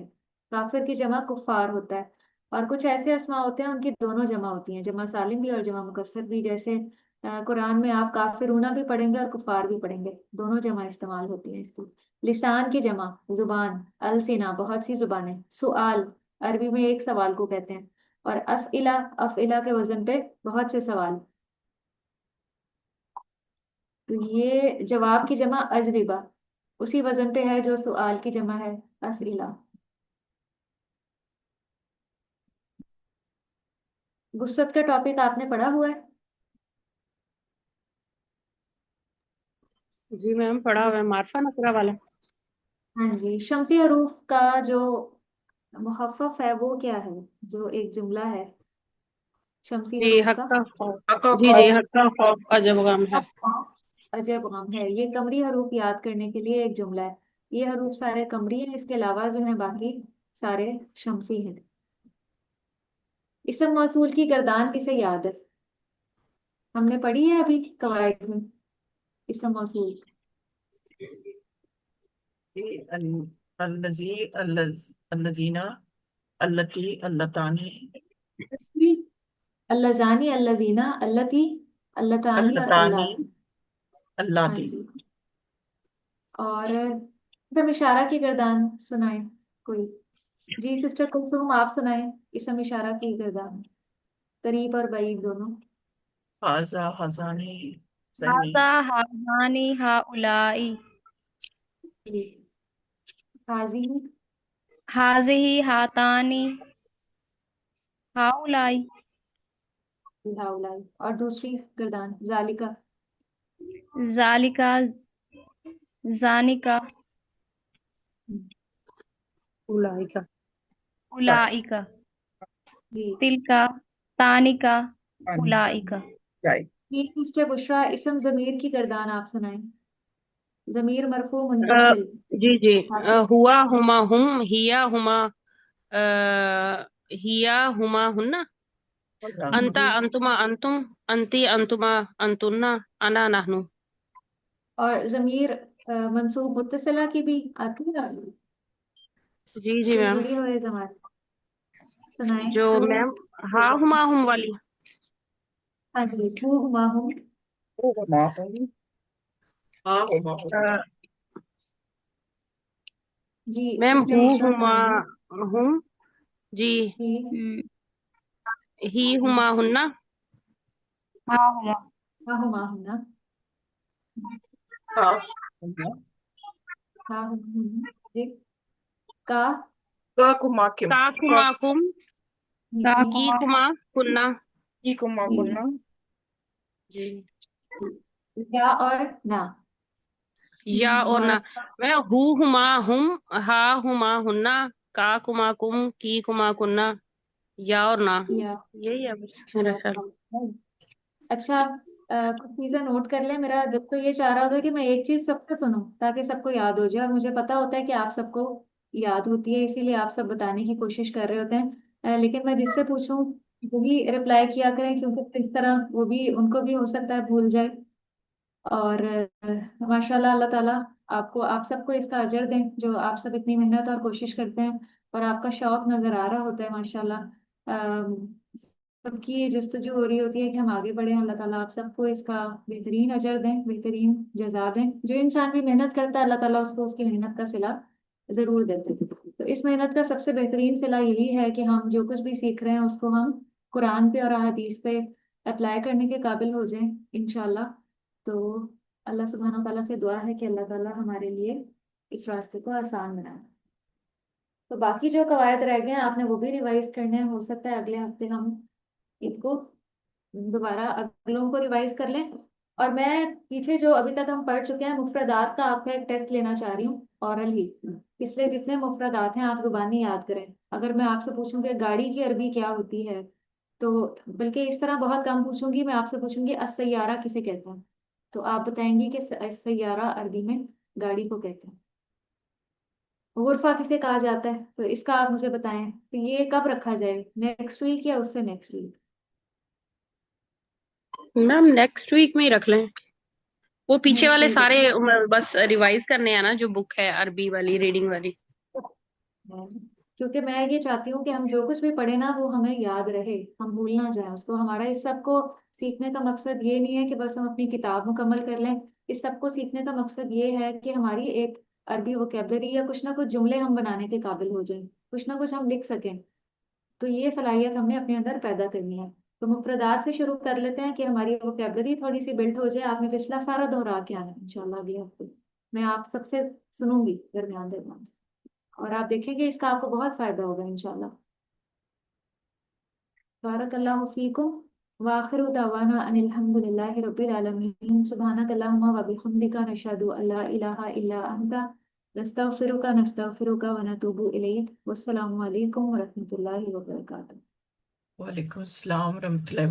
Speaker 2: काफिर की जमा कुफार होता है। और कुछ ऐसे अस्मा होते हैं उनकी दोनों जमा होती हैं, जमा सालिम भी और जमा मुकस्सर भी। जैसे कुरान में आप काफिरूना भी पढ़ेंगे और कुफार भी पढ़ेंगे, दोनों जमा इस्तेमाल होती हैं इसकी। लिसान की जमा जुबान, अलसिना बहुत सी जुबानें, सुआल अरबी में एक सवाल को कहते हैं, और असइला अफइला के वजन पे बहुत से सवाल। तो ये जवाब की जमा अजविबा उसी वजन पे है जो सुआल की जमा है, असइला। गुस्सत का टॉपिक आपने पढ़ा हुआ है?
Speaker 3: जी मैम, पढ़ा हुआ है,
Speaker 2: गुस-
Speaker 3: मार्फा नकरा वाला।
Speaker 2: हाँ जी, शमसी हरूफ का जो मुखफ़फ़ है वो क्या है, जो एक जुमला है शमसी
Speaker 3: जी,
Speaker 2: हरूफ का?
Speaker 3: हक्का खौफ।
Speaker 1: हका
Speaker 3: जी जी,
Speaker 1: खौफ।
Speaker 3: हक्का खौफ अजब गम है।
Speaker 2: अजब गम है, ये कमरी हरूफ याद करने के लिए एक जुमला है। ये हरूफ सारे कमरी हैं, इसके अलावा जो है बाकी सारे शमसी हैं। इसम मौसूल की गर्दान किसे याद है? हमने पढ़ी है अभी कवायद में, इसम मौसूल।
Speaker 1: अल्लजी, अल्लजीना, अल्लती, अल्लतानी,
Speaker 2: अल्लाजानी, अल्लाजीना, अल्लती, अल्लतानी और
Speaker 1: अल्लतानी,
Speaker 2: अल्लाह। हाँ
Speaker 1: अल्लाती।
Speaker 2: जी। और इसम इशारा की गर्दान सुनाए कोई। जी सिस्टर कुलसुम, आप सुनाए इसम इशारा की गर्दान, करीब और बाईद दोनों।
Speaker 1: हाजा, हजानी, सही।
Speaker 4: हाजा हाजानी हाउलाई।
Speaker 2: जी। हाजी।
Speaker 4: हाजिही हातानी हाउलाई।
Speaker 2: हाउलाई। और दूसरी गर्दान जालिका।
Speaker 4: जालिका जानिका
Speaker 3: उलाइका।
Speaker 4: उलाइका।
Speaker 2: जी।
Speaker 4: तिलका तानिका
Speaker 1: जाए।
Speaker 4: उलाइका।
Speaker 2: ये सिस्टर बुशरा, इसम जमीर की गर्दान आप सुनाए। जमीर मरफू
Speaker 3: अ,
Speaker 2: मुनफसिल।
Speaker 3: जी जी,
Speaker 2: हासिल।
Speaker 3: हुआ हुमा हुम, हिया हुमा, हिया हुमा हुन्ना, अंता
Speaker 2: जी।
Speaker 3: अंतुमा अंतुम, अंती अंतुमा अंतुन्ना, अना नहनु।
Speaker 2: और जमीर मंसूब मुत्तसिला की भी आती है,
Speaker 3: जी जी
Speaker 2: जो
Speaker 3: मैम।
Speaker 2: जुड़ी हुई जमात सुनाए
Speaker 3: जो
Speaker 2: तो।
Speaker 3: मैम, हा हुमा हुम वाली।
Speaker 2: हाँ जी, हुमा हुम।
Speaker 1: हुमा हुम, हाँ हुमा हुम,
Speaker 2: जी
Speaker 3: मैम
Speaker 2: सिस्टर
Speaker 3: हु
Speaker 2: बुशरा
Speaker 3: हुमा
Speaker 2: सुनाइए।
Speaker 3: हूँ जी।
Speaker 2: कि
Speaker 3: ही हुमा हुन्ना।
Speaker 4: हाँ हुआ।
Speaker 2: हाँ हुमा हुम ना।
Speaker 1: हाँ हुमा,
Speaker 2: हाँ जी। का
Speaker 1: का कुमा किम,
Speaker 3: का
Speaker 1: का
Speaker 3: कुमा कुम,
Speaker 4: का
Speaker 2: जी
Speaker 3: की
Speaker 4: हुआ।
Speaker 3: कुमा कुन्ना।
Speaker 1: की कुमा
Speaker 2: जी।
Speaker 1: कुन्ना, जी।
Speaker 2: या और ना।
Speaker 3: या और
Speaker 2: और
Speaker 3: ना। मैं हु हुमा हुम, हा हुमा हुन्ना, का कुमा कुम, की कुमा कुन्ना, या और ना।
Speaker 2: या
Speaker 3: यही है बस मेरा ख्याल।
Speaker 2: अच्छा। कुछ चीजें नोट कर ले। मेरा दिल तो ये चाह रहा होता है कि मैं एक चीज सबसे सुनूं ताकि सबको याद हो जाए, और मुझे पता होता है कि आप सबको याद होती है, इसीलिए आप सब बताने की कोशिश कर रहे होते हैं। लेकिन मैं जिससे पूछूं वही रिप्लाई किया करें, क्योंकि इस तरह वो भी, उनको भी हो सकता है भूल जाए। और माशाल्लाह, अल्लाह ताला आपको, आप सबको इसका अजर दें जो आप सब इतनी मेहनत और कोशिश करते हैं, और आपका शौक नजर आ रहा होता है माशाल्लाह। सबकी जुस्तजू हो रही होती है कि हम आगे बढ़े। अल्लाह ताला आप सबको इसका बेहतरीन अजर दें, बेहतरीन जजा दें। जो इंसान भी मेहनत करता है अल्लाह ताला उसको उसकी मेहनत का सिला जरूर देते हैं। तो इस मेहनत का सबसे बेहतरीन सिला यही है कि हम जो कुछ भी सीख रहे हैं उसको हम कुरान पे और अहादीस पे अप्लाई करने के काबिल हो जाएं इंशाल्लाह। तो अल्लाह सुब्हानहू ताला से दुआ है कि अल्लाह ताला हमारे लिए इस रास्ते को आसान बनाए। तो बाकी जो कवायद रह गए हैं आपने वो भी रिवाइज करने हैं, हो सकता है अगले हफ्ते हम इनको दोबारा अगलों को रिवाइज कर लें। और मैं पीछे जो अभी तक हम पढ़ चुके हैं मुफरदात का आपका एक टेस्ट लेना चाह रही हूँ, औरल ही। पिछले जितने मुफरदात हैं आप जुबानी याद करें। अगर मैं आपसे पूछूं कि गाड़ी की अरबी क्या होती है, तो बल्कि इस तरह बहुत कम पूछूंगी, मैं आपसे पूछूंगी अस्सैयारा किसे कहते हैं, तो आप बताएंगी कि अस्सैयारा अरबी में गाड़ी को कहते हैं। गुरफा किसे कहा जाता है, तो इसका आप मुझे बताएं। तो ये कब रखा जाए, नेक्स्ट वीक या उससे next week?
Speaker 3: Ma'am next week में ही रख लें। वो पीछे
Speaker 2: नेक्स्ट
Speaker 3: वाले
Speaker 2: वीक
Speaker 3: सारे बस रिवाइज करने हैं ना, जो बुक है अरबी वाली, रीडिंग वाली।
Speaker 2: है, क्योंकि मैं ये चाहती हूँ कि हम जो कुछ भी पढ़े ना वो हमें याद रहे, हम भूल ना जाए उसको। हमारा इस सब को सीखने का मकसद ये नहीं है कि बस हम अपनी किताब मुकम्मल कर लें। इस सब को सीखने का मकसद ये है कि हमारी एक अरबी वोकेबलरी या कुछ ना कुछ जुमले हम बनाने के काबिल हो जाएं, कुछ ना कुछ हम लिख सकें। तो ये सलाहियत हमने अपने अंदर पैदा करनी है। तो मुफरदात से शुरू कर लेते हैं कि हमारी वोकेबलरी थोड़ी सी बिल्ट हो जाए। आपने पिछला सारा दोहरा के आना है इंशाल्लाह अगले हफ्ते। मैं आप सबसे सुनूंगी दरमियान दरमियान से, और आप देखेंगे इसका आपको बहुत फायदा होगा इंशाल्लाह। बारकल्लाहु फीकुम व आखिरु दावाना अनिल हम्दुलिल्लाहि रब्बिल आलमीन। सुब्हानकल्लाहुम्मा व बिहम्दिका नशहदु अल्ला इलाहा इल्ला अंता नस्तगफिरुका व नतूबु इलैक। वस्सलामु अलैकुम व रहमतुल्लाहि व बरकातुहू।
Speaker 1: वालेकुम अस्सलाम रहमतुल्लाहि